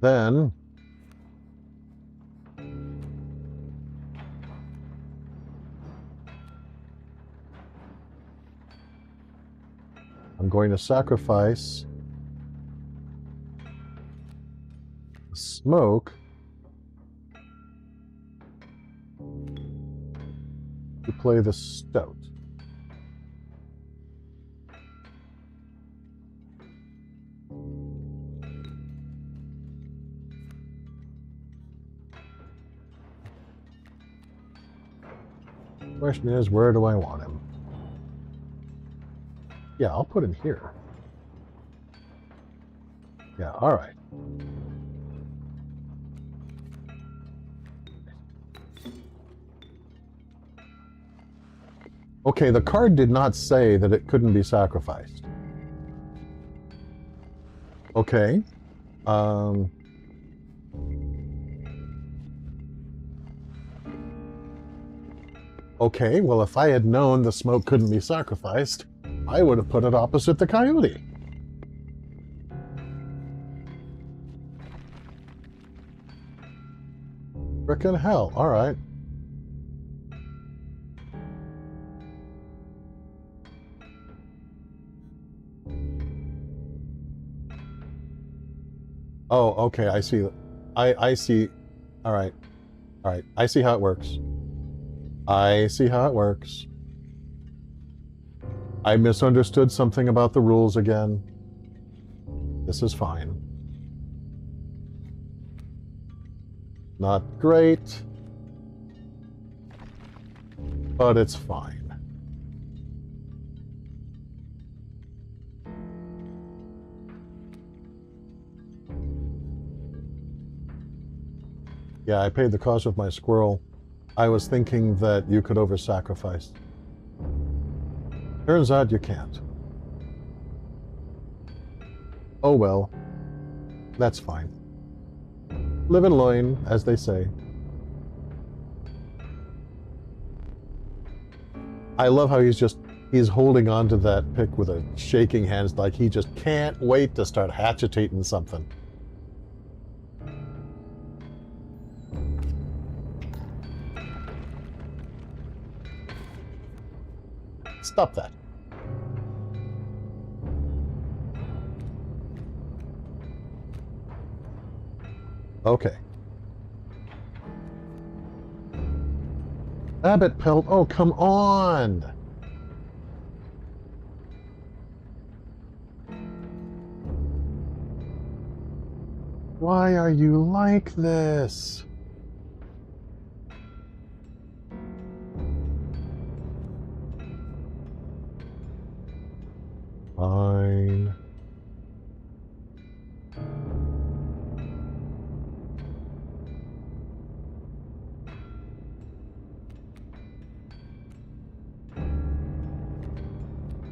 Then I'm going to sacrifice the smoke to play the stout. Question is, where do I want him? Yeah, I'll put him here. Yeah, all right. Okay, the card did not say that it couldn't be sacrificed. Okay. Okay, well, if I had known the smoke couldn't be sacrificed, I would have put it opposite the coyote. Frickin' hell, alright. Oh, okay, I see. I see. All right. All right. I see how it works. I see how it works. I misunderstood something about the rules again. This is fine. Not great, but it's fine. Yeah, I paid the cost of my squirrel. I was thinking that you could over-sacrifice. Turns out you can't. Oh well. That's fine. Live and learn, as they say. I love how he's holding on to that pick with a shaking hands, like he just can't wait to start hatchetating something. Stop that. Okay. Rabbit pelt. Oh, come on. Why are you like this? Fine.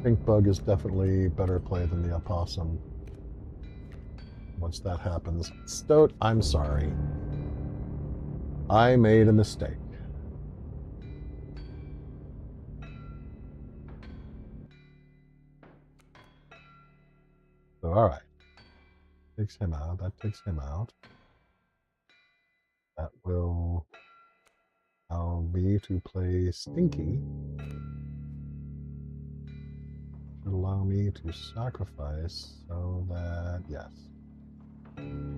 Pink bug is definitely better play than the opossum. Once that happens. Stoat, I'm sorry. I made a mistake. So, all right. Takes him out. That takes him out. That will allow me to play Stinky. Should allow me to sacrifice so that, yes.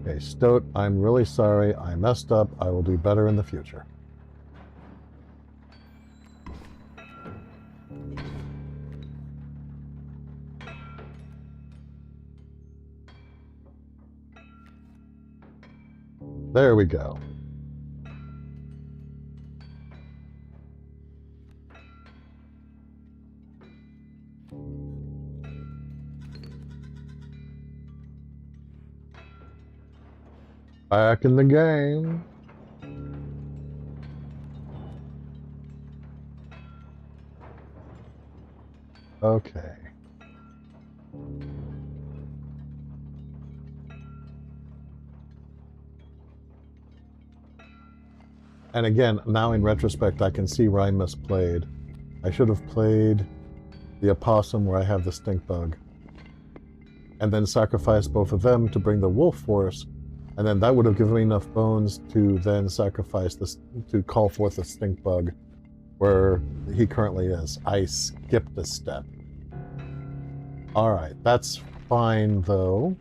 Okay, Stoat, I'm really sorry. I messed up. I will do better in the future. There we go. Back in the game. Okay. And again, now in retrospect, I can see where I misplayed. I should have played the opossum where I have the stink bug. And then sacrificed both of them to bring the wolf force. And then that would have given me enough bones to then sacrifice this, to call forth the stink bug where he currently is. I skipped a step. Alright, that's fine though.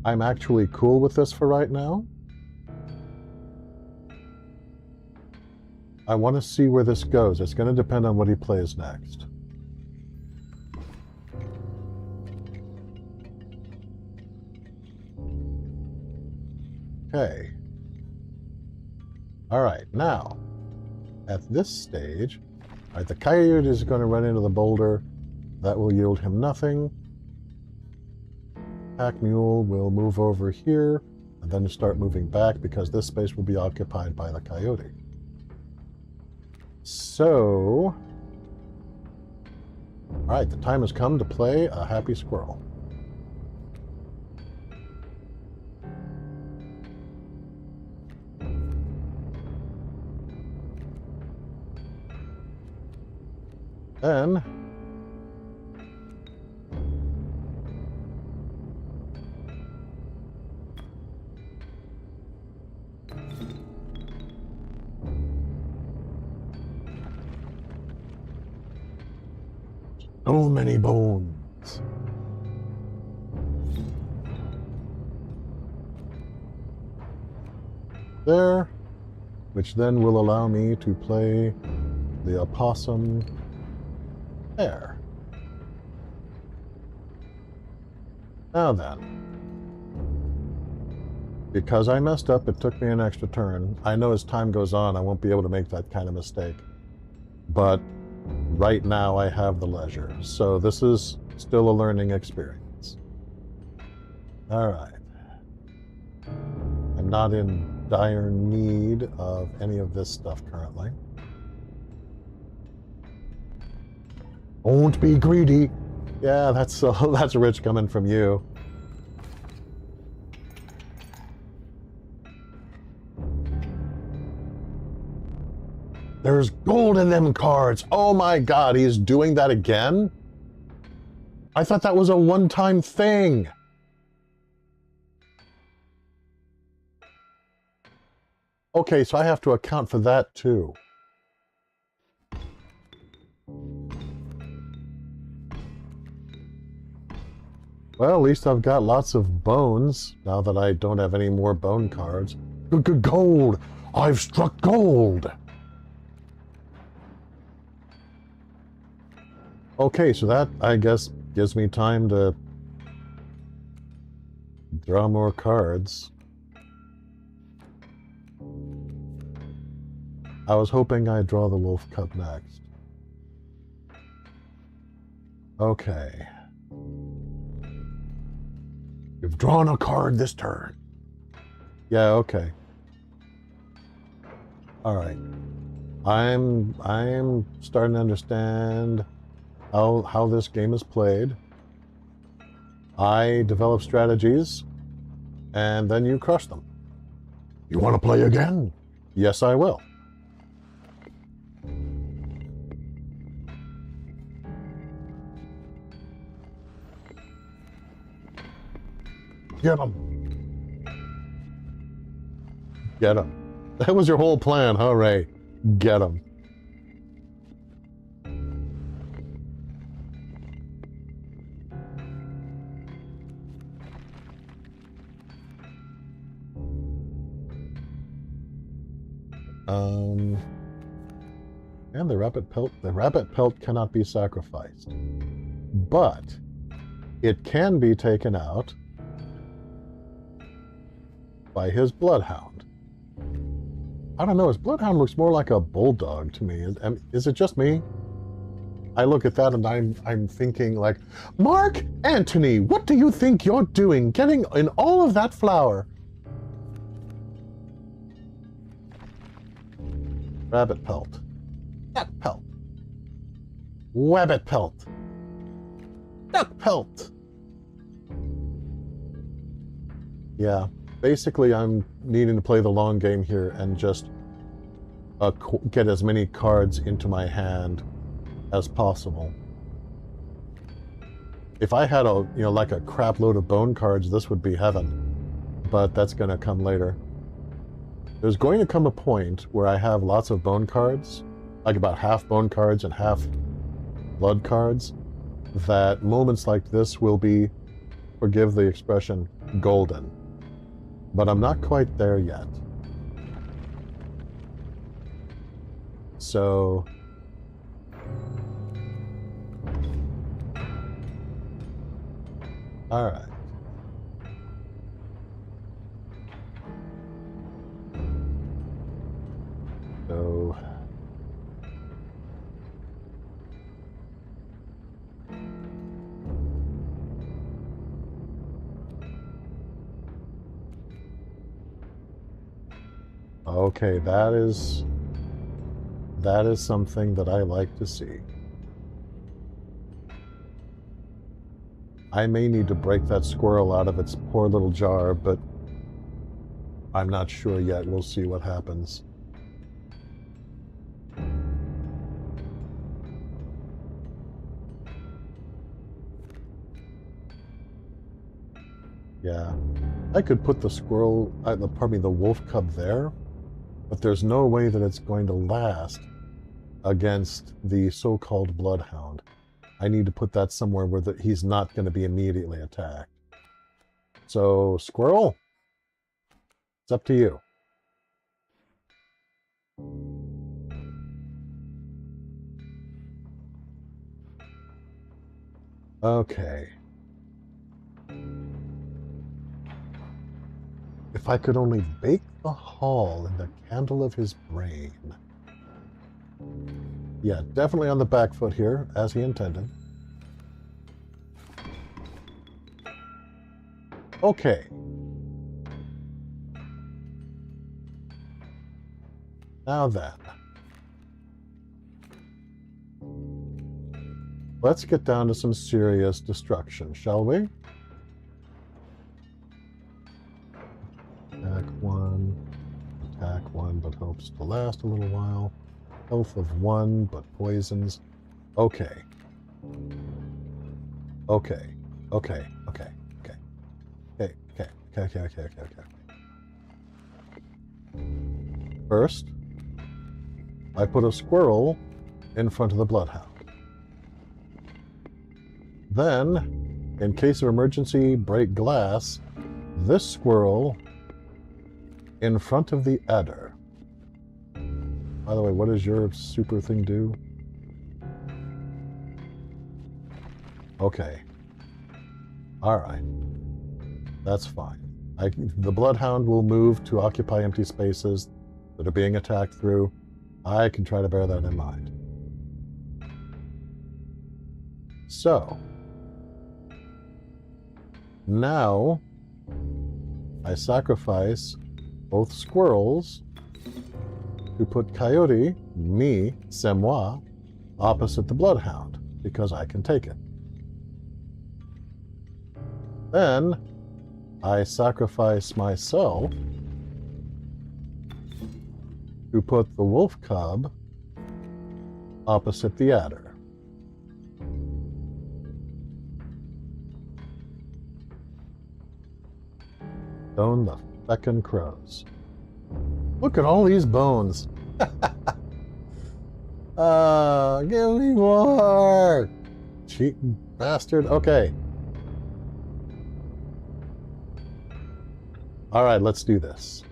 I'm actually cool with this for right now. I want to see where this goes. It's going to depend on what he plays next. Okay. Alright, now, at this stage, alright, the Coyote is going to run into the boulder. That will yield him nothing. Pack Mule will move over here, and then start moving back because this space will be occupied by the Coyote. So, alright, the time has come to play a happy squirrel. Then, So many bones. There, which then will allow me to play the opossum there. Now then, because I messed up, it took me an extra turn. I know as time goes on, I won't be able to make that kind of mistake. But right now I have the leisure. So this is still a learning experience. All right. I'm not in dire need of any of this stuff currently. Don't be greedy. Yeah, that's rich coming from you. There's gold in them cards. Oh my God, he's doing that again? I thought that was a one-time thing. Okay, so I have to account for that too. Well, at least I've got lots of bones now that I don't have any more bone cards. Gold! I've struck gold! Okay, so that, I guess, gives me time to draw more cards. I was hoping I'd draw the Wolf Cup next. Okay. You've drawn a card this turn. Yeah, okay. All right. I'm starting to understand how this game is played. I develop strategies, and then you crush them. You want to play again? Yes, I will. Get him. Get him. That was your whole plan, huh, Ray? Get him. And the rabbit pelt cannot be sacrificed. But it can be taken out by his bloodhound. I don't know, his bloodhound looks more like a bulldog to me. Is it just me? I look at that and I'm thinking like, Mark Antony, what do you think you're doing getting in all of that flour? Rabbit pelt. Duck pelt. Wabbit pelt. Duck pelt. Yeah, basically I'm needing to play the long game here and just get as many cards into my hand as possible. If I had like a crap load of bone cards, this would be heaven. But that's gonna come later. There's going to come a point where I have lots of bone cards, like about half bone cards and half blood cards, that moments like this will be, forgive the expression, golden. But I'm not quite there yet. So all right. So okay, that is something that I like to see. I may need to break that squirrel out of its poor little jar, but I'm not sure yet. We'll see what happens. Yeah, I could put the squirrel, the wolf cub there, but there's no way that it's going to last against the so-called bloodhound. I need to put that somewhere where he's not going to be immediately attacked. So, squirrel, it's up to you. Okay. If I could only bake the hall in the candle of his brain. Yeah, definitely on the back foot here, as he intended. Okay. Now then. Let's get down to some serious destruction, shall we? Attack one, but hopes to last a little while. Health of 1, but poisons. Okay. Okay. Okay. Okay. Okay. Okay. Okay. Okay. Okay. Okay. Okay. First, I put a squirrel in front of the bloodhound. Then, in case of emergency, break glass, this squirrel in front of the adder. By the way, what does your super thing do? Okay. Alright. That's fine. The bloodhound will move to occupy empty spaces that are being attacked through. I can try to bear that in mind. So, now I sacrifice both squirrels to put Coyote, me, c'est moi, opposite the bloodhound, because I can take it. Then I sacrifice myself to put the wolf cub opposite the adder. Stone the feckin' crows. Look at all these bones. Give me more! Cheating bastard. Okay. Alright, let's do this.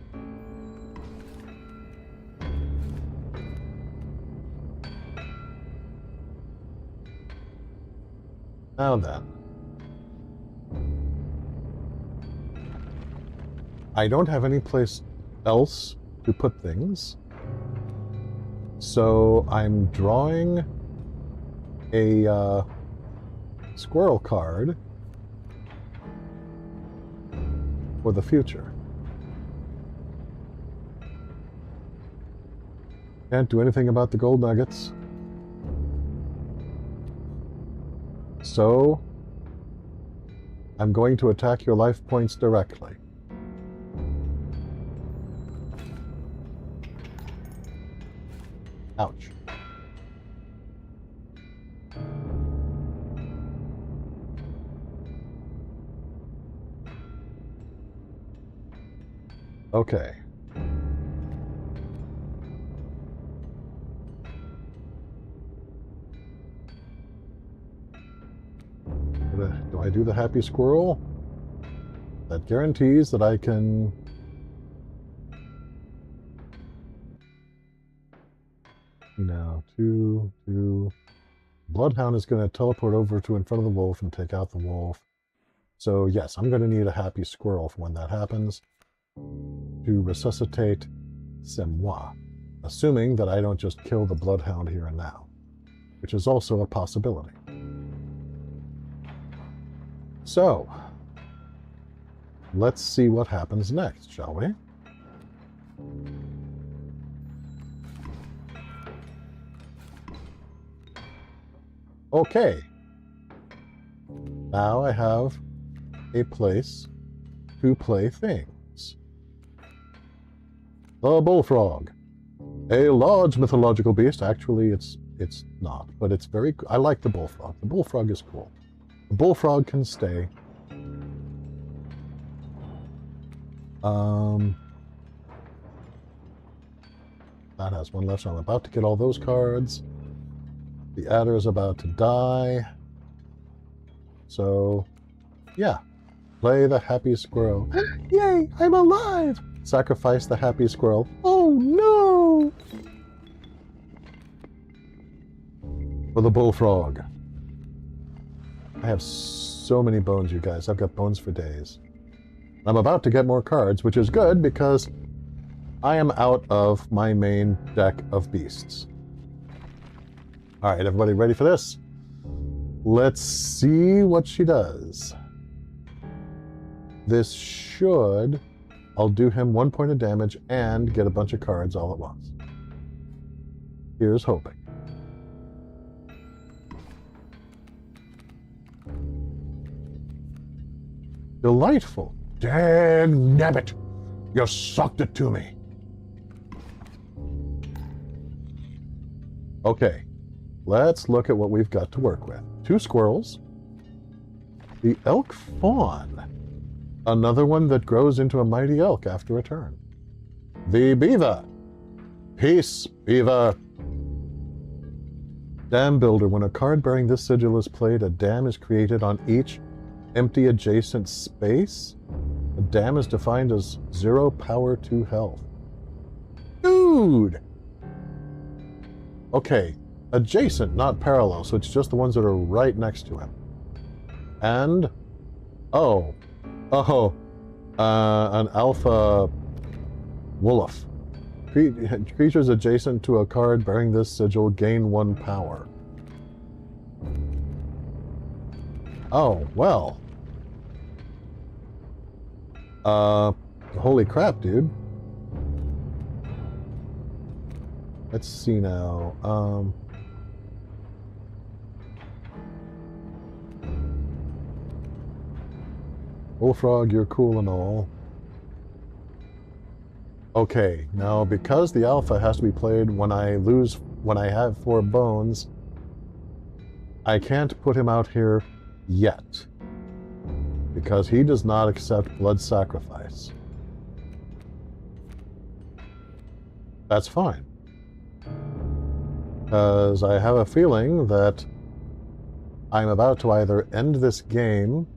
Now then. I don't have any place else to put things. So I'm drawing a squirrel card for the future. Can't do anything about the gold nuggets. So I'm going to attack your life points directly. Ouch. Okay. Do I do the happy squirrel? That guarantees that I can... Now, two. Bloodhound is going to teleport over to in front of the wolf and take out the wolf. So yes, I'm going to need a happy squirrel for when that happens to resuscitate c'est moi, assuming that I don't just kill the bloodhound here and now, which is also a possibility. So, let's see what happens next, shall we? Okay. Now I have a place to play things. The bullfrog. A large mythological beast. Actually, it's not, but it's very... I like the bullfrog. The bullfrog is cool. The bullfrog can stay. That has one left, so I'm about to get all those cards. The adder is about to die. So, yeah. Play the happy squirrel. Yay, I'm alive! Sacrifice the happy squirrel. Oh no! For the bullfrog. I have so many bones, you guys. I've got bones for days. I'm about to get more cards, which is good because I am out of my main deck of beasts. Alright, everybody ready for this? Let's see what she does. This should... I'll do him 1 point of damage and get a bunch of cards all at once. Here's hoping. Delightful. Dang nabbit! You sucked it to me. Okay, let's look at what we've got to work with. 2 squirrels. The elk fawn. Another one that grows into a mighty elk after a turn. The beaver. Peace, beaver. Dam builder. When a card bearing this sigil is played, a dam is created on each empty adjacent space. A dam is defined as 0 power 2 health. Dude! Okay, adjacent, not parallel, so it's just the ones that are right next to him. And, an alpha wolf. Creatures adjacent to a card bearing this sigil gain 1 power. Oh, well. Holy crap, dude. Let's see now. Bullfrog, you're cool and all. Okay, now because the alpha has to be played when I have 4 bones, I can't put him out here yet. Because he does not accept blood sacrifice. That's fine. Because I have a feeling that I'm about to either end this game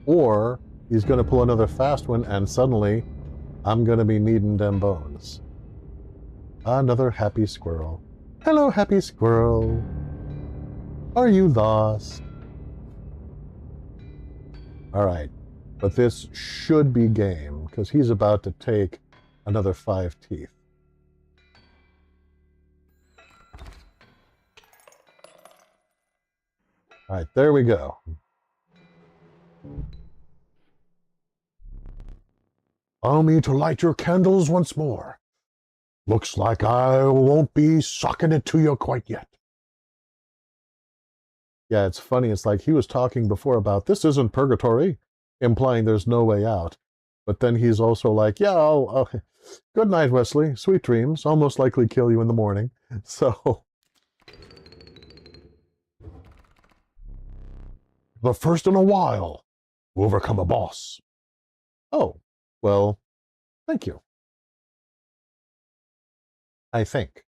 or he's going to pull another fast one and suddenly I'm going to be needing them bones. Another happy squirrel. Hello, happy squirrel. Are you lost? Alright, but this should be game because he's about to take another 5 teeth. Alright, there we go. Allow me to light your candles once more. Looks like I won't be sucking it to you quite yet. Yeah, it's funny. It's like he was talking before about this isn't purgatory, implying there's no way out. But then he's also like, yeah, I'll good night, Wesley. Sweet dreams. I'll most likely kill you in the morning. So... the first in a while to overcome a boss. Oh, well, thank you. I think.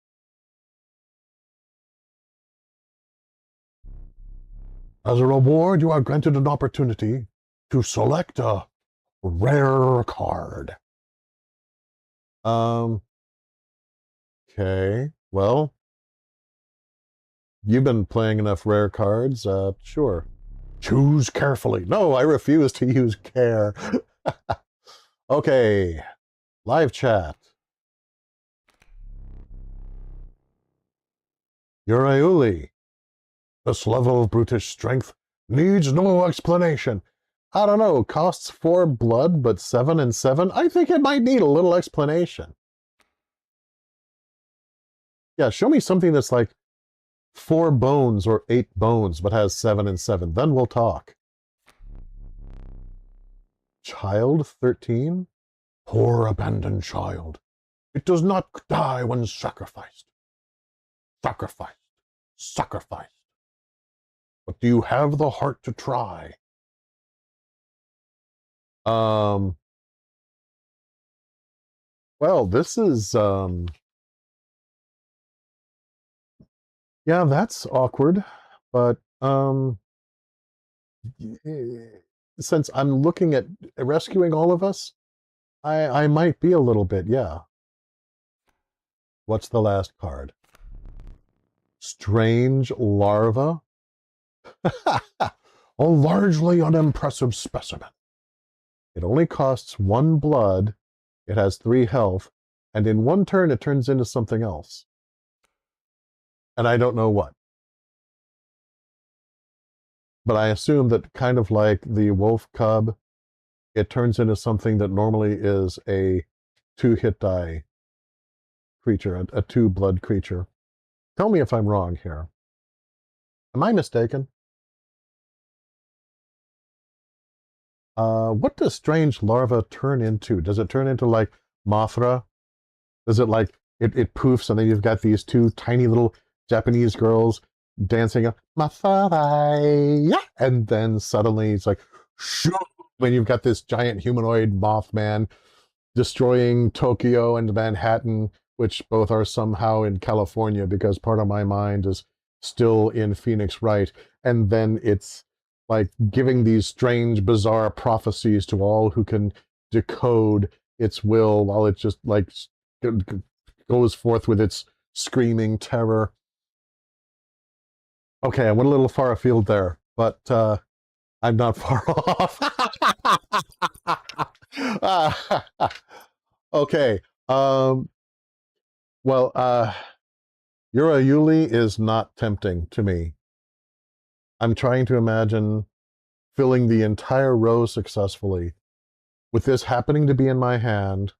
As a reward, you are granted an opportunity to select a rare card. Okay, well, you've been playing enough rare cards, sure. Choose carefully. No, I refuse to use care. Okay, live chat. Uriuli. This level of brutish strength needs no explanation. I don't know, costs 4 blood, but 7 and 7? I think it might need a little explanation. Yeah, show me something that's like 4 bones or 8 bones, but has 7 and 7. Then we'll talk. Child 13? Poor abandoned child. It does not die when sacrificed. Sacrificed. Sacrificed. But do you have the heart to try? Well, this is, yeah, that's awkward, but, since I'm looking at rescuing all of us, I might be a little bit, yeah. What's the last card? Strange larva. A largely unimpressive specimen. It only costs 1 blood, it has 3 health, and in 1 turn it turns into something else. And I don't know what. But I assume that kind of like the wolf cub, it turns into something that normally is a 2-hit die creature, a 2-blood creature. Tell me if I'm wrong here. Am I mistaken? What does strange larva turn into? Does it turn into like Mothra? Does it like, it poofs and then you've got these 2 tiny little Japanese girls dancing, Mothra, yeah, and then suddenly it's like, shoo, when you've got this giant humanoid Mothman destroying Tokyo and Manhattan, which both are somehow in California because part of my mind is still in Phoenix Wright, and then it's like giving these strange, bizarre prophecies to all who can decode its will while it just like goes forth with its screaming terror. Okay, I went a little far afield there, but I'm not far off. Okay. Well, Yuri is not tempting to me. I'm trying to imagine filling the entire row successfully with this happening to be in my hand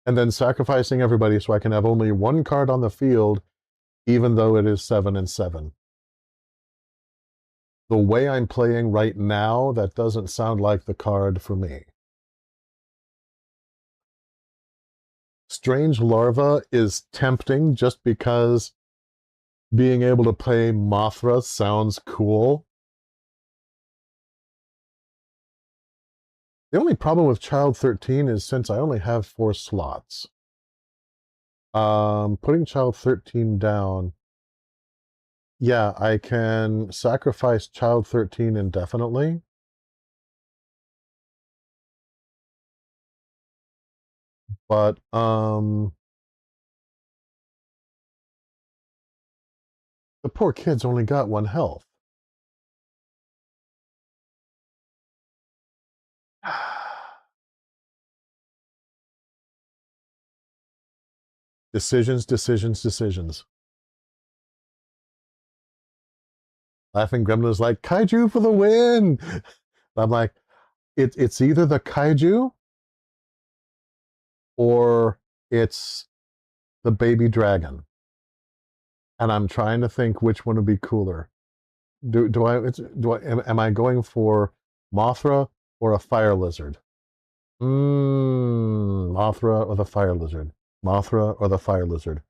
and then sacrificing everybody so I can have only 1 card on the field, even though it is 7 and 7. The way I'm playing right now, that doesn't sound like the card for me. Strange Larva is tempting just because being able to play Mothra sounds cool. The only problem with Child 13 is since I only have 4 slots. Putting Child 13 down, yeah, I can sacrifice Child 13 indefinitely. But, the poor kid's only got 1 health. Decisions, decisions, decisions. Laughing Gremlin's like, Kaiju for the win! I'm like, it's either the Kaiju or it's the baby dragon. And I'm trying to think which one would be cooler. Am I going for Mothra or a fire lizard? Mothra or the fire lizard? Mothra or the fire lizard?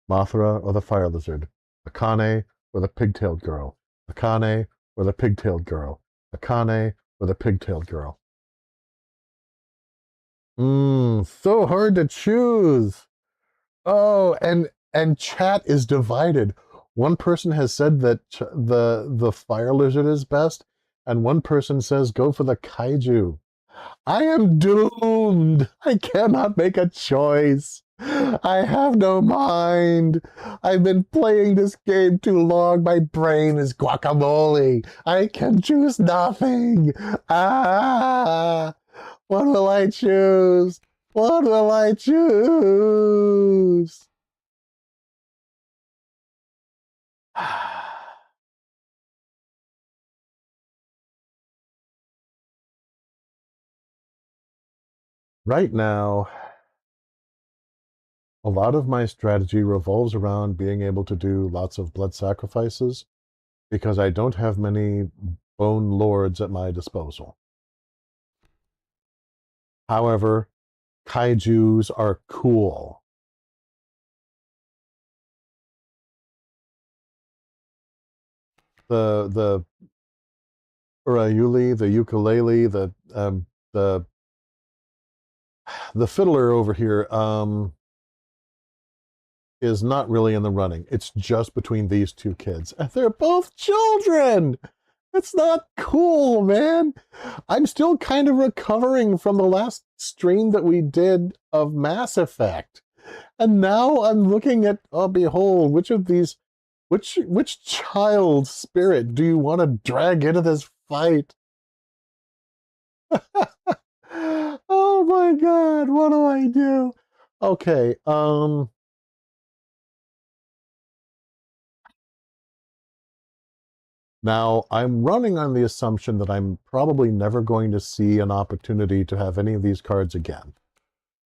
Mothra or the fire lizard? Akane or the pigtailed girl? Akane or the pigtailed girl? Akane or the pigtailed girl? So hard to choose. Oh, and chat is divided. One person has said that the fire lizard is best, and one person says go for the kaiju. I am doomed. I cannot make a choice. I have no mind. I've been playing this game too long. My brain is guacamole. I can choose nothing. Ah, what will I choose? What will I choose? Right now, a lot of my strategy revolves around being able to do lots of blood sacrifices because I don't have many bone lords at my disposal. However, kaijus are cool. The urayuli, the ukulele, the fiddler over here is not really in the running. It's just between these 2 kids. And they're both children! It's not cool, man. I'm still kind of recovering from the last stream that we did of Mass Effect. And now I'm looking at, oh, behold, which of these, which child spirit do you want to drag into this fight? Oh my God, what do I do? Okay, now, I'm running on the assumption that I'm probably never going to see an opportunity to have any of these cards again.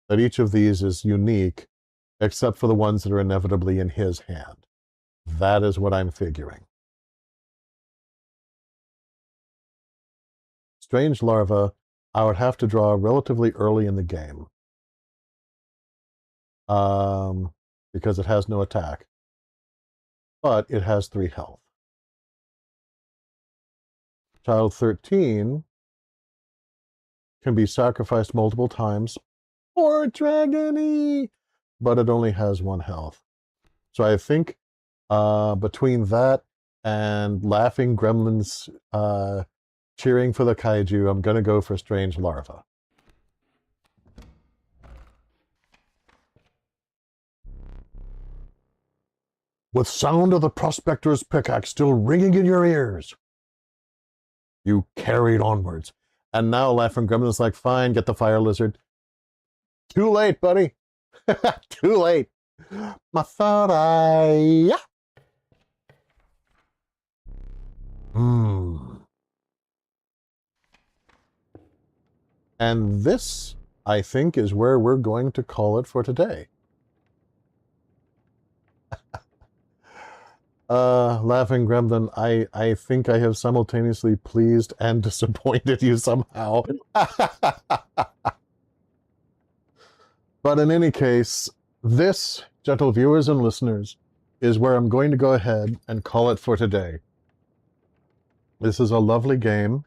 That each of these is unique, except for the ones that are inevitably in his hand. That is what I'm figuring. Strange Larva, I would have to draw relatively early in the game. Because it has no attack. But it has 3 health. Child 13 can be sacrificed multiple times. Poor Dragony! But it only has 1 health. So I think between that and Laughing Gremlins cheering for the kaiju, I'm going to go for Strange Larva. With sound of the prospector's pickaxe still ringing in your ears, you carried onwards. And now Laughing Gremlin's like, fine, get the fire lizard. Too late, buddy. Too late. Mathara. And this, I think, is where we're going to call it for today. Laughing Gremlin, I think I have simultaneously pleased and disappointed you somehow. But in any case, this, gentle viewers and listeners, is where I'm going to go ahead and call it for today. This is a lovely game.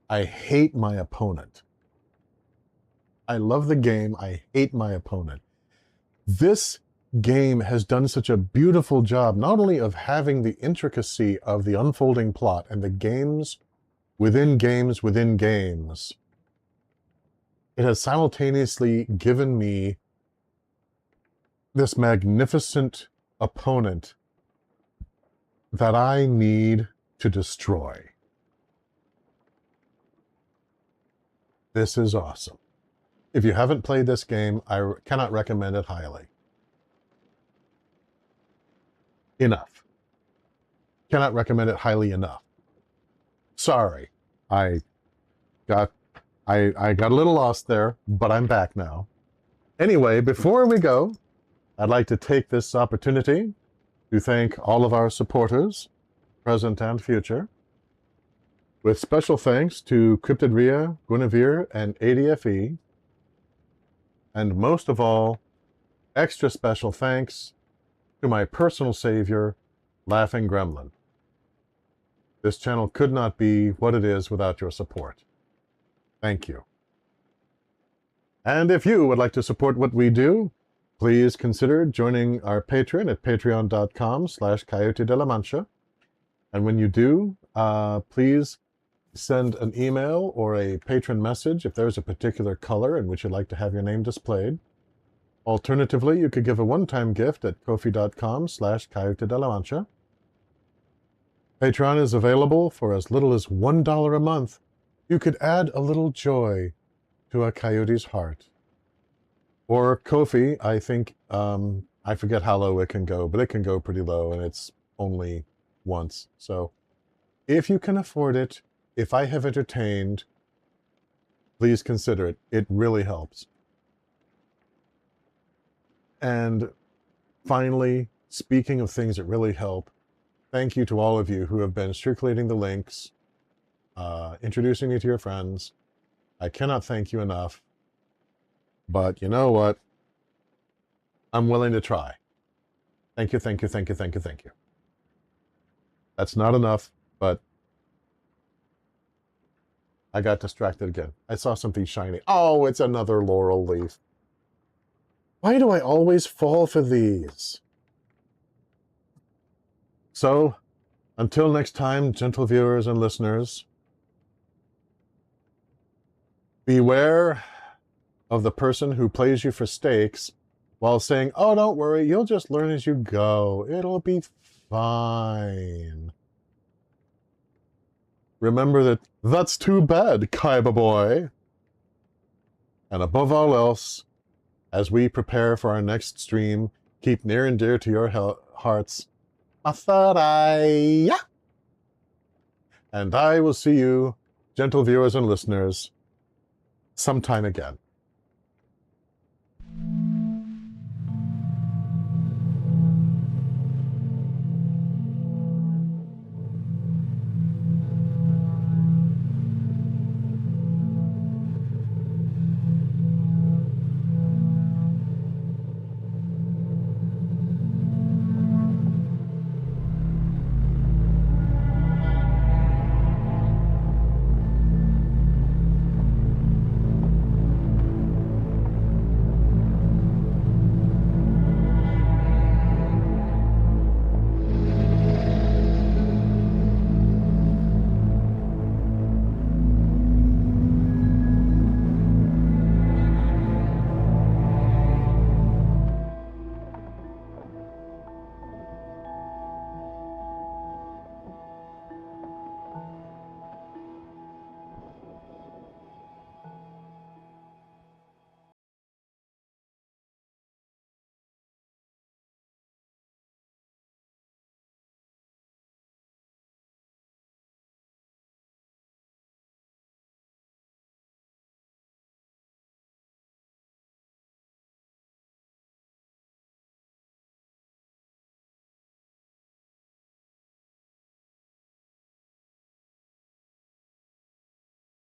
I hate my opponent. I love the game. I hate my opponent. This game has done such a beautiful job, not only of having the intricacy of the unfolding plot and the games within games within games, it has simultaneously given me this magnificent opponent that I need to destroy. This is awesome. If you haven't played this game, I cannot recommend it highly. Enough. Cannot recommend it highly enough. Sorry. I got a little lost there, but I'm back now. Anyway, before we go, I'd like to take this opportunity to thank all of our supporters, present and future, with special thanks to Cryptid Rhea, Guinevere, and ADFE, and most of all, extra special thanks to my personal savior, Laughing Gremlin. This channel could not be what it is without your support. Thank you. And if you would like to support what we do, please consider joining our Patreon at patreon.com/Coyote de la Mancha. And when you do, please send an email or a patron message if there's a particular color in which you'd like to have your name displayed. Alternatively, you could give a one-time gift at ko-fi.com/Coyote de la Mancha. Patreon is available for as little as $1 a month. You could add a little joy to a coyote's heart. Or Ko-fi, I think, I forget how low it can go, but it can go pretty low, and it's only once. So if you can afford it, if I have entertained, please consider it. It really helps. And finally, speaking of things that really help, thank you to all of you who have been circulating the links, introducing me to your friends. I cannot thank you enough. But you know what? I'm willing to try. Thank you, thank you, thank you, thank you, thank you. That's not enough, but I got distracted again. I saw something shiny. Oh, it's another laurel leaf. Why do I always fall for these? So, Until next time, gentle viewers and listeners, beware of the person who plays you for stakes while saying, oh, don't worry, you'll just learn as you go. It'll be fine. Remember that that's too bad, Kaiba boy. And above all else, as we prepare for our next stream, keep near and dear to your hearts, a third eye. And I will see you, gentle viewers and listeners, sometime again.